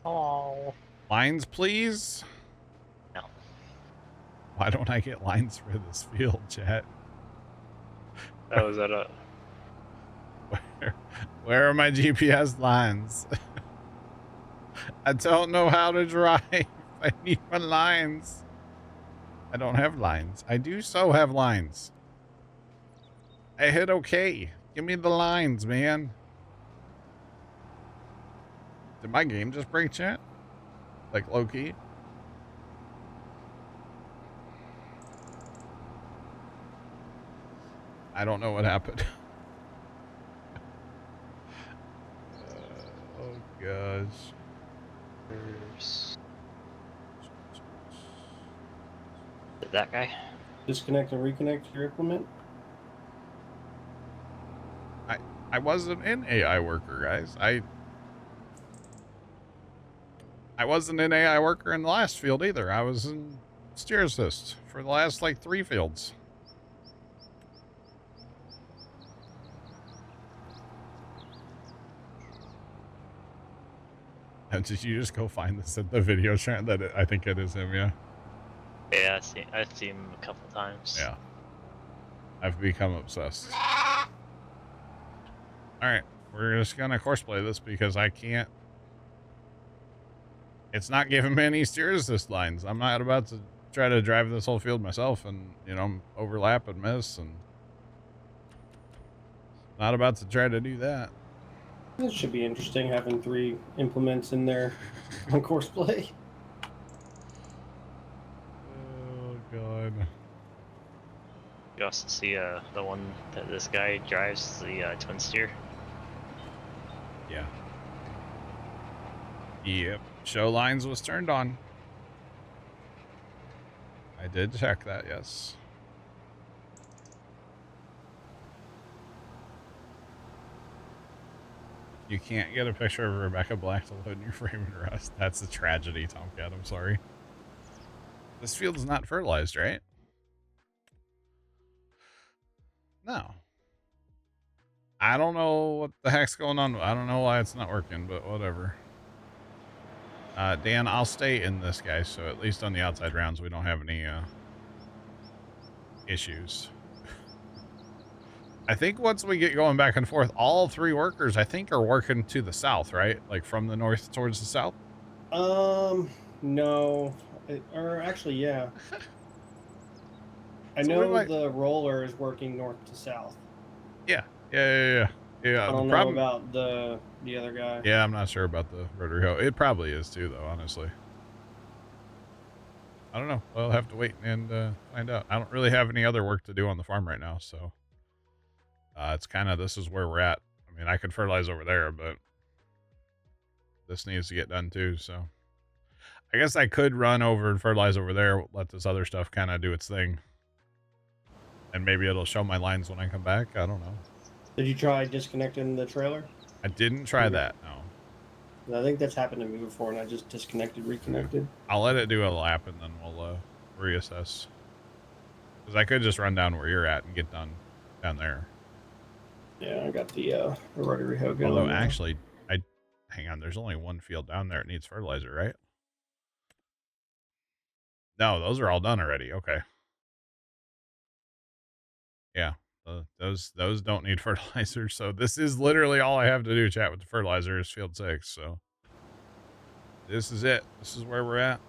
Hello. Lines, please? No. Why don't I get lines for this field, chat? That was at a... Where are my GPS lines? I don't know how to drive. I need my lines. I don't have lines. I do so have lines. I hit okay. Give me the lines, man. Did my game just break, chat? Like low-key? I don't know what happened. Oh, gosh. That guy? Disconnect and reconnect your implement? I wasn't in AI worker, guys. I wasn't in AI worker in the last field either. I was in steer assist for the last like 3 fields. And did you just go find this in the video chat? I think it is him, yeah. Yeah, I've seen him a couple times. Yeah. I've become obsessed. Alright, we're just gonna course play this because I can't. It's not giving me any steer assist lines. I'm not about to try to drive this whole field myself and, you know, overlap and miss, and not about to try to do that. It should be interesting having 3 implements in there on course play. Oh, God. You also see the one that this guy drives, the twin steer. Yeah. Yep. Show lines was turned on. I did check that, yes. You can't get a picture of Rebecca Black to load in your frame and rust. That's a tragedy, Tomcat. I'm sorry. This field's not fertilized, right? No. I don't know what the heck's going on. I don't know why it's not working, but whatever. Dan, I'll stay in this guy, so at least on the outside rounds we don't have any issues. I think once we get going back and forth, all 3 workers I think are working to the south, right? Like from the north towards the south. No, or actually, yeah. I So know we might- the roller is working north to south. Yeah. I don't know about the other guy. Yeah, I'm not sure about the rotary hoe. It probably is too, though, honestly. I don't know. I'll have to wait and find out. I don't really have any other work to do on the farm right now, so it's kind of, this is where we're at. I mean, I could fertilize over there, but this needs to get done too, so I guess I could run over and fertilize over there, let this other stuff kind of do its thing, and maybe it'll show my lines when I come back. I don't know. Did you try disconnecting the trailer? I didn't try that, no. I think that's happened to me before, and I just disconnected, reconnected. I'll let it do a lap, and then we'll reassess. Because I could just run down where you're at and get done down there. Yeah, I got the rotary hoe going. Although, actually, hang on, there's only one field down there. It needs fertilizer, right? No, those are all done already. Okay. Yeah, those don't need fertilizer. So this is literally all I have to do, chat, with the fertilizer is field 6. So this is it. This is where we're at.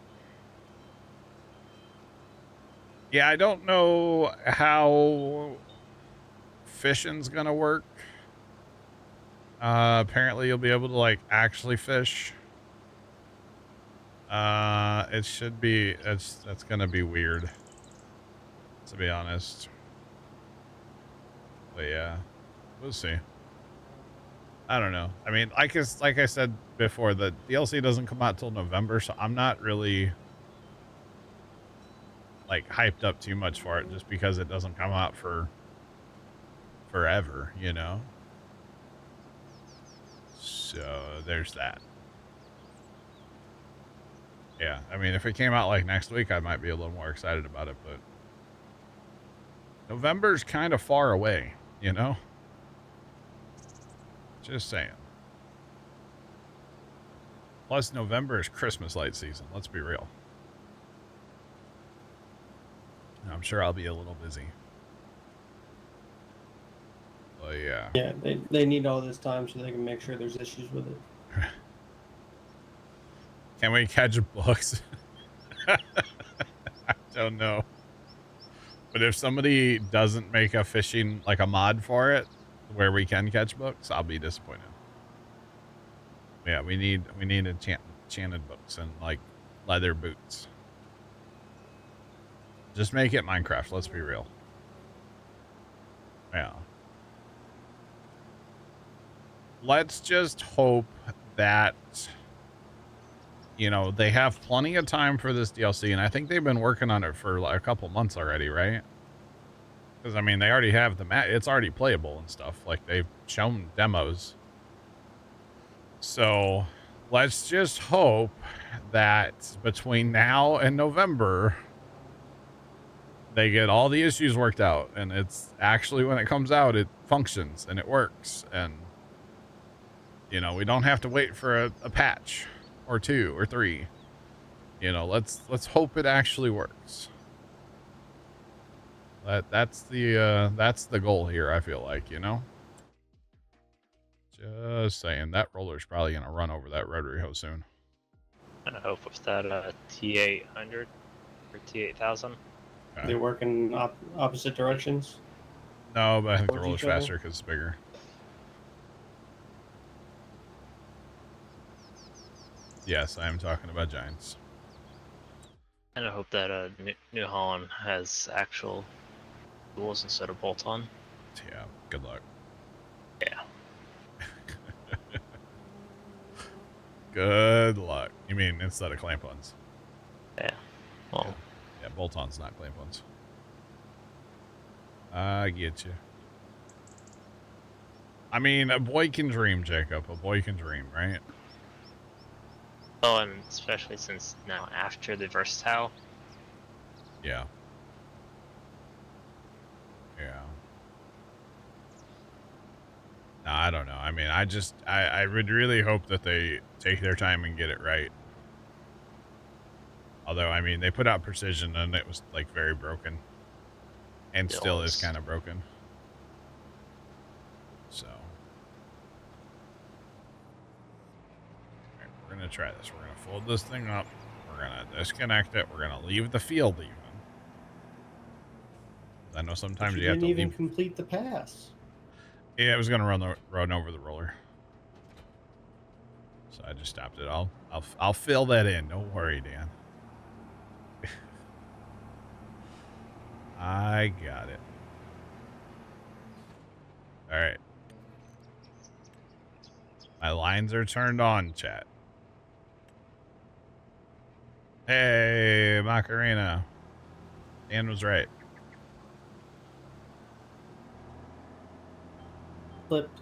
Yeah, I don't know how fishing's gonna work. Apparently you'll be able to like actually fish. It should be, that's gonna be weird, to be honest. But yeah, we'll see. I don't know. I mean, like I said before, the DLC doesn't come out till November, so I'm not really like hyped up too much for it, just because it doesn't come out for forever, you know? So there's that. Yeah, I mean, if it came out like next week, I might be a little more excited about it, but November's kind of far away, you know? Just saying. Plus, November is Christmas light season. Let's be real. I'm sure I'll be a little busy. But yeah. Yeah, they need all this time so they can make sure there's issues with it. Can we catch books? I don't know. But if somebody doesn't make a fishing, like a mod for it, where we can catch books, I'll be disappointed. Yeah, we need enchanted books and like leather boots. Just make it Minecraft, let's be real. Yeah. Let's just hope that, you know, they have plenty of time for this DLC, and I think they've been working on it for like a couple months already, right? Because, I mean, they already have the map. It's already playable and stuff. Like, they've shown demos. So, let's just hope that between now and November, they get all the issues worked out. And it's actually, when it comes out, it functions and it works. And, you know, we don't have to wait for a patch or 2 or 3. You know, let's hope it actually works. That's the goal here, I feel like, you know? Just saying, that roller's probably gonna run over that rotary hoe soon. I hope with that T800 or T8000. Okay. They work in opposite directions? No, but I think the roller's faster because it's bigger. Yes, I am talking about giants. And I hope that New Holland has actual tools instead of bolt-on. Yeah, good luck. Yeah. Good luck. You mean instead of clamp-ons? Yeah. Well. Yeah, bolt-ons, not clamp-ons. I get you. I mean, a boy can dream, Jacob. A boy can dream, right? Oh, and especially since now after the versatile. Yeah. Yeah. No, I don't know. I mean, I would really hope that they take their time and get it right. Although, I mean, they put out precision and it was like very broken. And still is kind of broken. So. Alright, we're going to try this. We're going to fold this thing up. We're going to disconnect it. We're going to leave the field even. I know sometimes you have to leave. Didn't even complete the pass. Yeah, it was going to run over the roller. So I just stopped it. I'll fill that in. Don't worry, Dan. I got it. All right. My lines are turned on, chat. Hey, Macarena. Dan was right. Clipped.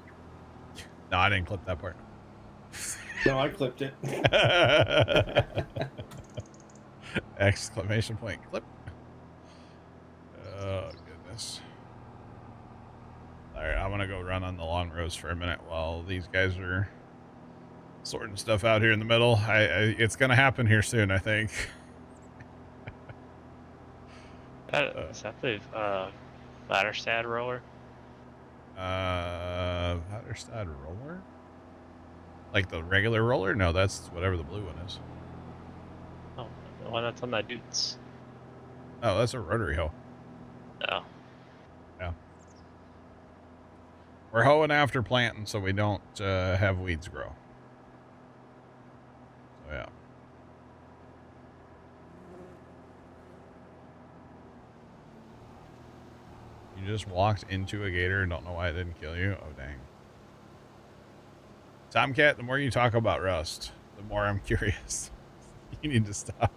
No, I didn't clip that part. No, I clipped it. Exclamation point. Clip. Oh, goodness. All right, I'm going to go run on the long rows for a minute while these guys are sorting stuff out here in the middle. It's going to happen here soon, I think. Is that the Ladderstad roller? Ladderstad roller? Like the regular roller? No, that's whatever the blue one is. Oh, the one that's on the Dutes. Oh, that's a rotary hoe. Oh. Yeah. We're hoeing after planting so we don't have weeds grow. So, yeah. You just walked into a gator and don't know why it didn't kill you? Oh, dang. Tomcat, the more you talk about Rust, the more I'm curious. You need to stop.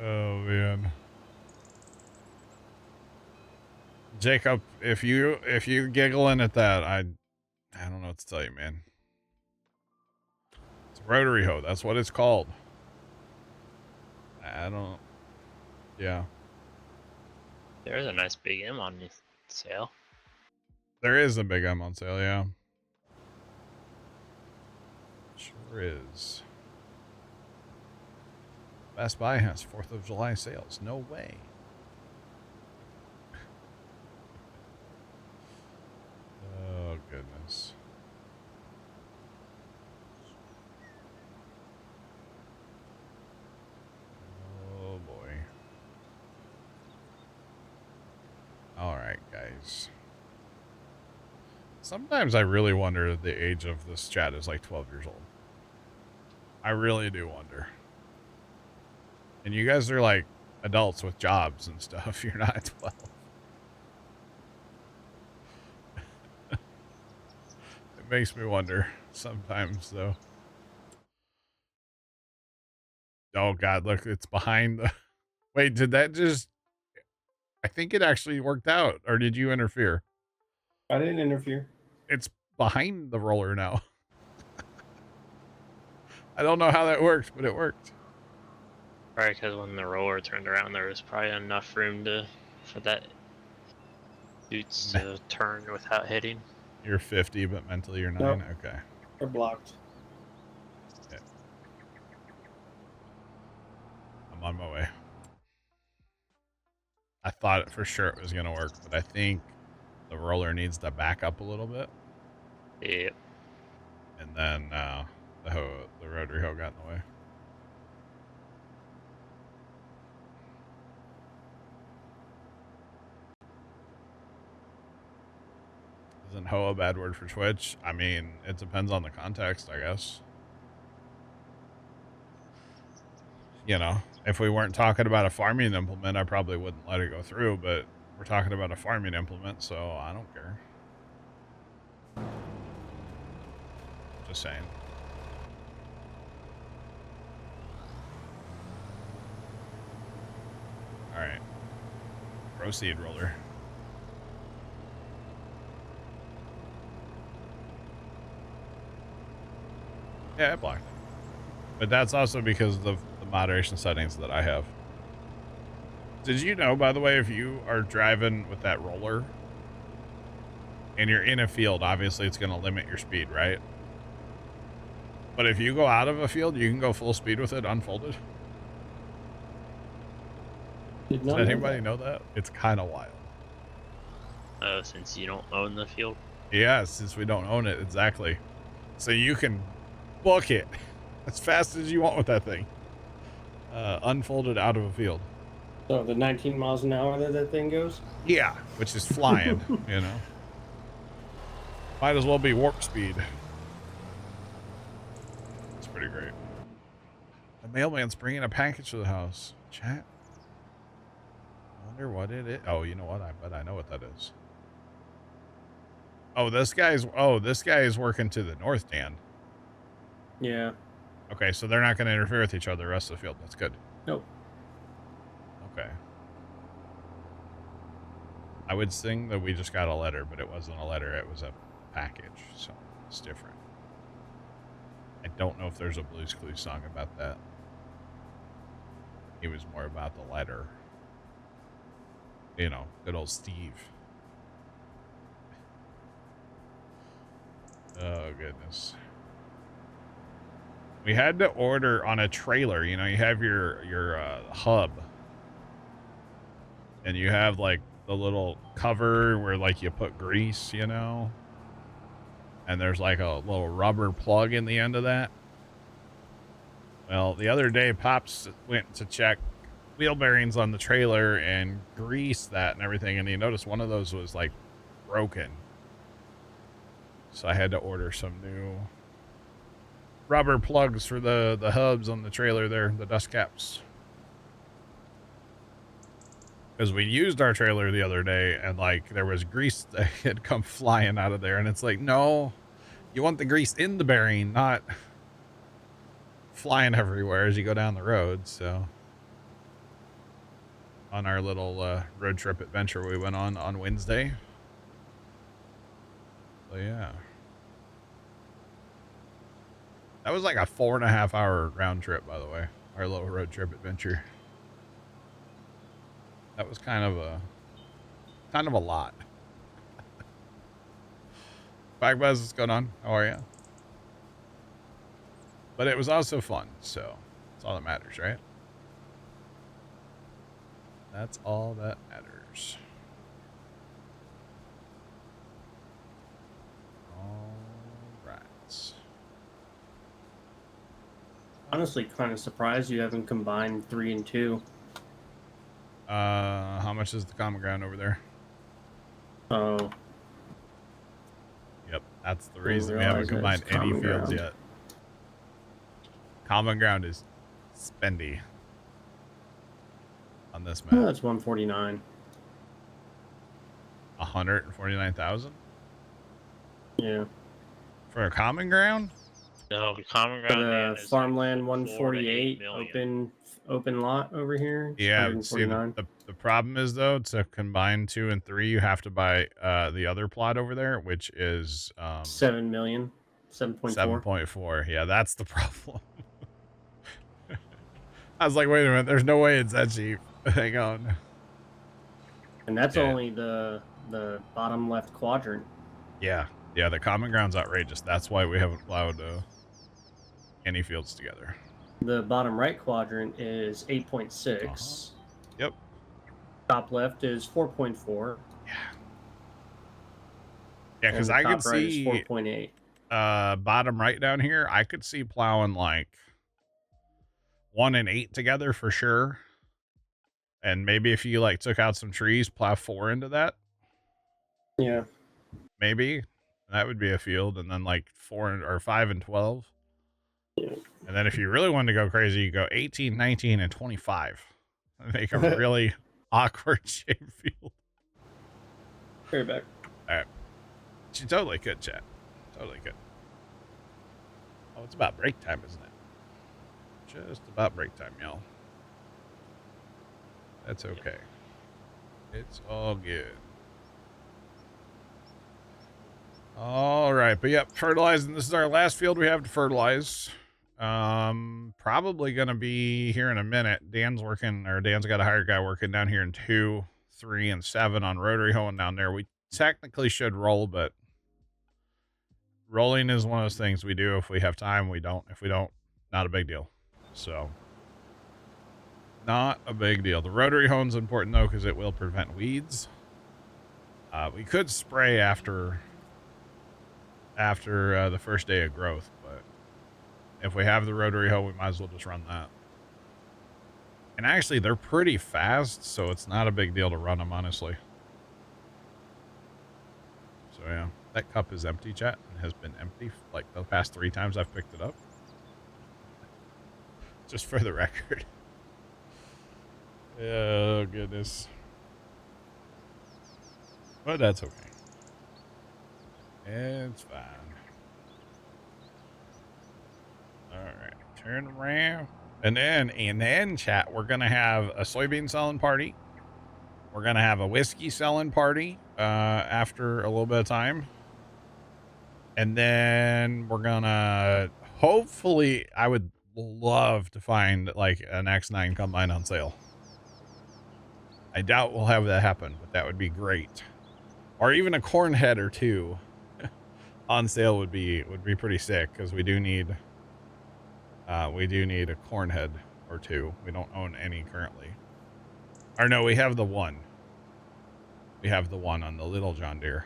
Oh, man. Jacob, if you're giggling at that, I don't know what to tell you, man. It's a rotary hoe. That's what it's called. I don't. Yeah. There's a nice big M on sale. There is a big M on sale, yeah. Sure is. Best Buy has 4th of July sales. No way. Oh, goodness. Oh, boy. All right, guys. Sometimes I really wonder if the age of this chat is like 12 years old. I really do wonder. And you guys are like adults with jobs and stuff. You're not 12. It makes me wonder sometimes, though. Oh, God, look, it's behind the... Wait, did that just... I think it actually worked out. Or did you interfere? I didn't interfere. It's behind the roller now. I don't know how that worked, but it worked. Probably because when the roller turned around, there was probably enough room for that Dutes to turn without hitting. You're 50, but mentally you're 9? Nope. Okay. They're blocked. Yeah. I'm on my way. I thought for sure it was going to work, but I think the roller needs to back up a little bit. Yep. And then the rotary hoe got in the way. Isn't hoe a bad word for Twitch? I mean, it depends on the context, I guess. You know, if we weren't talking about a farming implement, I probably wouldn't let it go through, but we're talking about a farming implement, so I don't care. Just saying. All right. Proceed, roller. Yeah, I blocked it. But that's also because of the moderation settings that I have. Did you know, by the way, if you are driving with that roller and you're in a field, obviously it's going to limit your speed, right? But if you go out of a field, you can go full speed with it unfolded. Did Does not know anybody that. know that? It's kind of wild. Oh, since you don't own the field. Yeah, since we don't own it, exactly. So you can book it as fast as you want with that thing. Unfolded out of a field. So the 19 miles an hour that thing goes? Yeah, which is flying, you know. Might as well be warp speed. It's pretty great. The mailman's bringing a package to the house. Chat. I wonder what it is. Oh, you know what? I bet I know what that is. Oh, this guy is working to the north, Dan. Yeah. Okay, so they're not going to interfere with each other the rest of the field. That's good. Nope. Okay. I would sing that we just got a letter, but it wasn't a letter. It was a package, so it's different. I don't know if there's a Blue's Clues song about that. It was more about the letter. You know, good old Steve. Oh, goodness. We had to order on a trailer. You know, you have your hub. And you have, like, the little cover where, like, you put grease, you know? And there's, like, a little rubber plug in the end of that. Well, the other day, Pops went to check wheel bearings on the trailer and grease that and everything, and he noticed one of those was like broken, so I had to order some new rubber plugs for the hubs on the trailer there, the dust caps, because we used our trailer the other day and like there was grease that had come flying out of there, and it's like, no, you want the grease in the bearing, not flying everywhere as you go down the road. So on our little road trip adventure we went on Wednesday. So yeah. That was like a 4.5 hour round trip, by the way. Our little road trip adventure. That was kind of a lot. Bagbuzz, what's going on? How are you? But it was also fun, so that's all that matters, right? That's all that matters. All right. Honestly, kind of surprised you haven't combined 3 and 2. How much is the common ground over there? Oh. Yep, that's the reason we haven't combined any fields yet. Common ground is spendy on this map. Oh, that's 149. 149,000 Yeah. for a common ground. No, the common For ground the land is farmland, like 148 4 to 8 million. open lot over here. Yeah, see, 149. the problem is though, to combine 2 and 3, you have to buy the other plot over there, which is 7 million. 7.4. 7.4. Yeah, that's the problem. I was like, wait a minute, there's no way it's that cheap. Hang on. And that's Yeah. only the bottom left quadrant. Yeah, the common ground's outrageous. That's why we haven't plowed any fields together. The bottom right quadrant is 8.6. Yep. Top left is 4.4. Yeah, because and I the could top right is see 4.8. bottom right down here, I could see plowing like 1 and 8 together for sure. And maybe if you like took out some trees, plow 4 into that. Yeah. Maybe that would be a field, and then like 4 or 5 and 12. Yeah. And then if you really wanted to go crazy, you go 18, 19, and 25. Make a really awkward shaped field. Right back. All right. She totally could, chat. Totally could. Oh, it's about break time, isn't it? Just about break time, y'all. That's okay. It's all good. All right, but yep, fertilizing. This is our last field we have to fertilize. Probably gonna be here in a minute. Dan's got a hired guy working down here in 2, 3, and 7 on rotary hoeing down there. We technically should roll, but rolling is one of those things we do if we have time. We don't. If we don't, not a big deal. So, not a big deal. The rotary hone's important though because it will prevent weeds. We could spray after the first day of growth, but if we have the rotary hoe, we might as well just run that. And actually, they're pretty fast, so it's not a big deal to run them, honestly. So yeah, that cup is empty, chat, and has been empty like the past 3 times I've picked it up. Just for the record. Oh, goodness. But that's okay. It's fine. Alright, turn around. And then, chat, we're going to have a soybean selling party. We're going to have a whiskey selling party after a little bit of time. And then we're going to, hopefully, I would love to find like an X9 combine on sale. I doubt we'll have that happen, but that would be great. Or even a corn head or 2 on sale would be pretty sick, because we do need a corn head or 2. We don't own any currently. Or no, we have the one. We have the one on the little John Deere.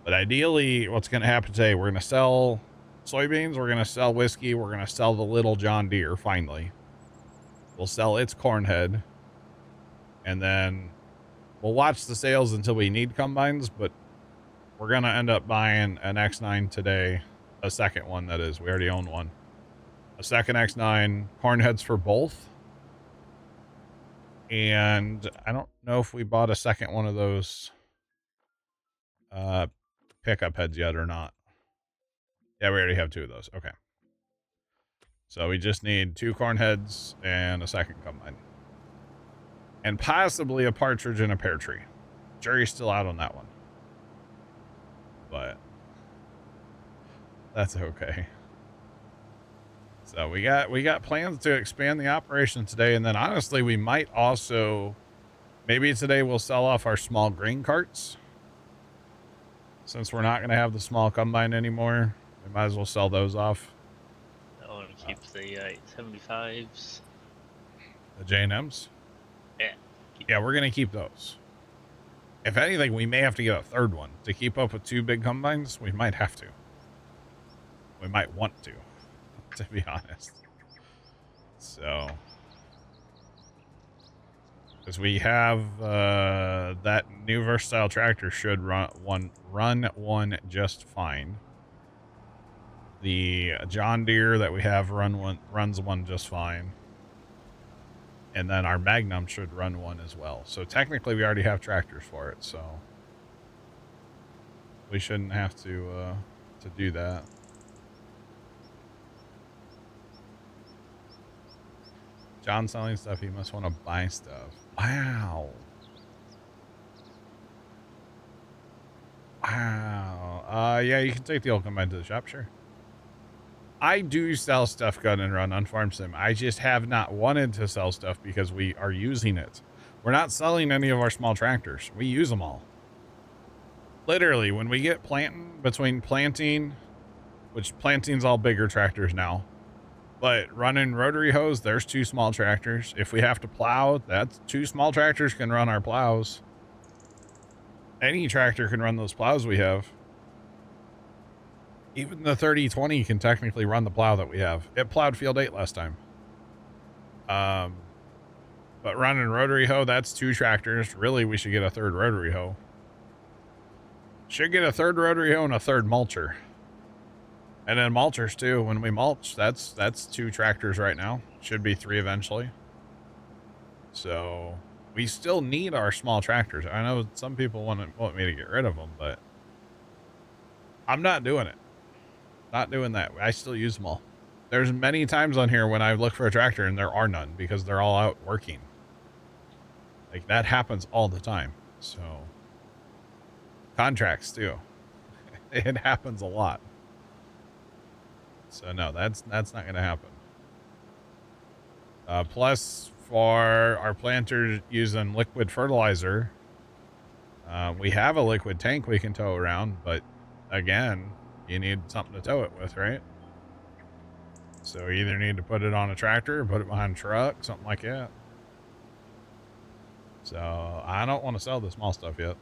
But ideally, what's going to happen today, we're going to sell soybeans, we're going to sell whiskey, we're going to sell the little John Deere finally. We'll sell its corn head. And then we'll watch the sales until we need combines, but we're going to end up buying an X9 today. A second one, that is. We already own one. A second X9, corn heads for both. And I don't know if we bought a second one of those pickup heads yet or not. Yeah, we already have 2 of those. Okay. So we just need 2 corn heads and a second combine. And possibly a partridge and a pear tree. Jury's still out on that one. But that's okay. So we got plans to expand the operation today, and then honestly we might also, maybe today we'll sell off our small grain carts. Since we're not going to have the small combine anymore, we might as well sell those off. I want to keep the 75s. The J&Ms? Yeah. Yeah, we're going to keep those. If anything, we may have to get a third one. To keep up with 2 big combines, we might have to. We might want to be honest. So, because we have that new versatile tractor should run one just fine. The John Deere that we have runs one just fine. And then our Magnum should run one as well. So technically we already have tractors for it, so we shouldn't have to do that. John selling stuff, he must want to buy stuff. Wow. Wow. Yeah, you can take the old combine to the shop, sure. I do sell stuff gun and run on Farm Sim. I just have not wanted to sell stuff because we are using it. We're not selling any of our small tractors. We use them all. Literally, when we get between planting, which planting's all bigger tractors now, but running rotary hose, there's 2 small tractors. If we have to plow, that's 2 small tractors can run our plows. Any tractor can run those plows we have. Even the 3020 can technically run the plow that we have. It plowed field 8 last time. But running rotary hoe, that's 2 tractors. Really, we should get a 3rd rotary hoe. Should get a 3rd rotary hoe and a 3rd mulcher. And then mulchers too. When we mulch, that's 2 tractors right now. Should be 3 eventually. So we still need our small tractors. I know some people want me to get rid of them, but I'm not doing it. Not doing that. I still use them all. There's many times on here when I look for a tractor and there are none because they're all out working. Like that happens all the time. So contracts too. It happens a lot. So no, that's not going to happen. Plus for our planters using liquid fertilizer, we have a liquid tank we can tow around, but again, you need something to tow it with, right? So you either need to put it on a tractor or put it behind a truck, something like that. So I don't want to sell the small stuff yet.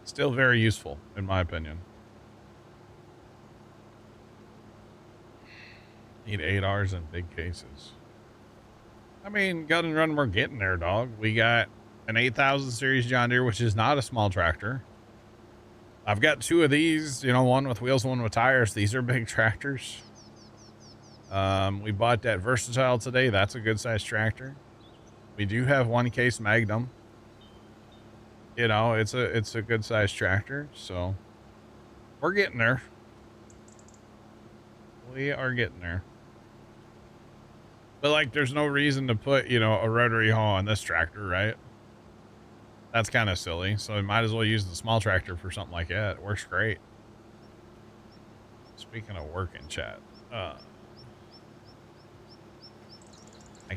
Still very useful, in my opinion. Need 8 hours in big cases. I mean, gun and run, we're getting there, dog. We got an 8000 series John Deere, which is not a small tractor. I've got 2 of these, you know, one with wheels, one with tires. These are big tractors. We bought that Versatile today. That's a good sized tractor. We do have 1 case Magnum. You know, it's a good sized tractor. So we're getting there. We are getting there. But like, there's no reason to put, you know, a rotary hoe on this tractor, right? That's kind of silly. So we might as well use the small tractor for something like that. It works great. Speaking of working, chat. I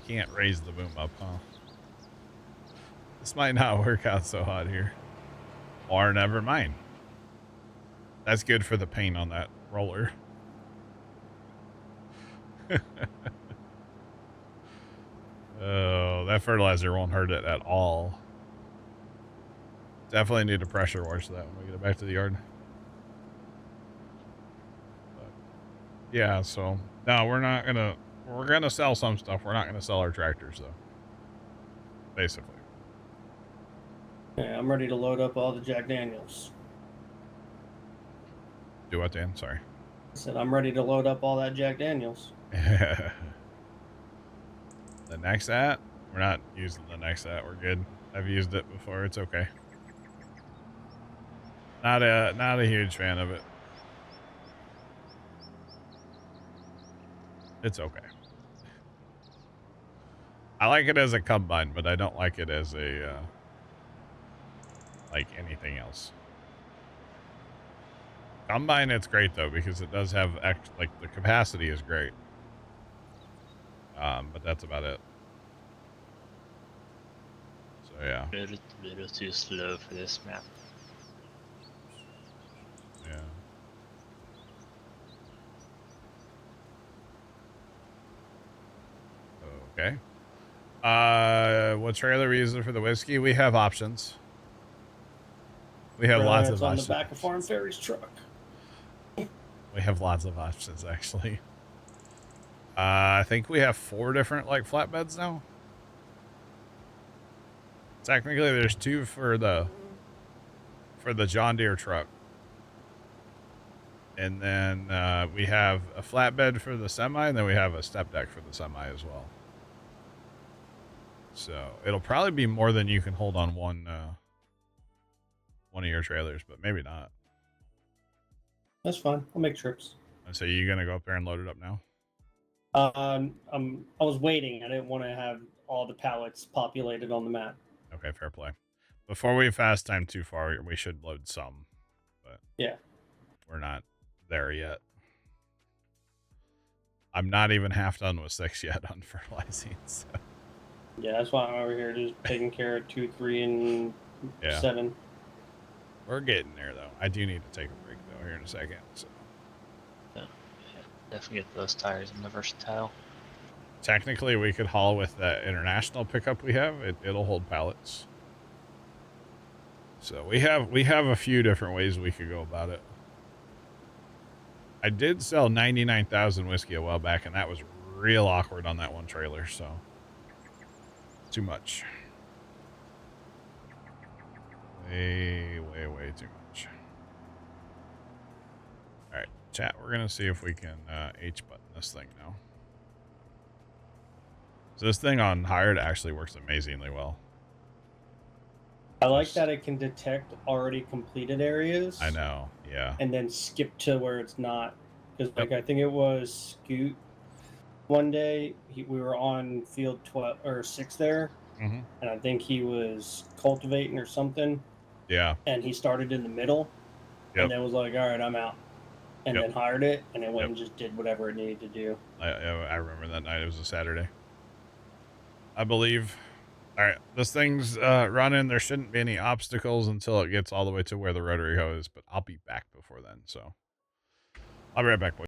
can't raise the boom up, huh? This might not work out so hot here. Or never mind. That's good for the paint on that roller. Oh, that fertilizer won't hurt it at all. Definitely need to pressure wash that when we get it back to the yard. But yeah, so no, we're gonna sell some stuff. We're not gonna sell our tractors though. Basically. Yeah, I'm ready to load up all the Jack Daniels. Do what, Dan? Sorry. I said I'm ready to load up all that Jack Daniels. The next at? We're not using the next at. We're good. I've used it before. It's okay. Not a huge fan of it. It's okay. I like it as a combine, but I don't like it as a like anything else. Combine, it's great though because it does have like the capacity is great. But that's about it. So yeah. Little too slow for this map. Yeah. Okay. What trailer we using for the whiskey? We have options. We have lots of on options. the back of Farm Ferry's truck. We have lots of options actually. I think we have 4 different like flatbeds now. Technically, there's 2 for the John Deere truck, and then we have a flatbed for the semi, and then we have a step deck for the semi as well. So it'll probably be more than you can hold on one of your trailers, but maybe not. That's fine. I'll make trips. And so you're gonna go up there and load it up now? I was waiting. I didn't want to have all the pallets populated on the map. Okay, fair play. Before we fast time too far, we should load some, but yeah, we're not there yet. I'm not even half done with 6 yet on fertilizing. So. Yeah, that's why I'm over here just taking care of 2, 3, and 7. We're getting there though. I do need to take a break though here in a second. So. Definitely get those tires in the Versatile. Technically, we could haul with that international pickup we have. It'll hold pallets. So we have a few different ways we could go about it. I did sell 99,000 whiskey a while back, and that was real awkward on that one trailer. So too much. Way too much. All right, chat. We're gonna see if we can H button this thing now. So this thing on hired actually works amazingly well. I like that it can detect already completed areas. I know, yeah. And then skip to where it's not. Because like I think it was Scoot one day, we were on field 12 or 6 there, and I think he was cultivating or something. Yeah. And he started in the middle, and then was like, "All right, I'm out," and then hired it, and it went and just did whatever it needed to do. I remember that night. It was a Saturday, I believe. All right, this thing's running. There shouldn't be any obstacles until it gets all the way to where the rotary hoe is, but I'll be back before then. So I'll be right back, boys.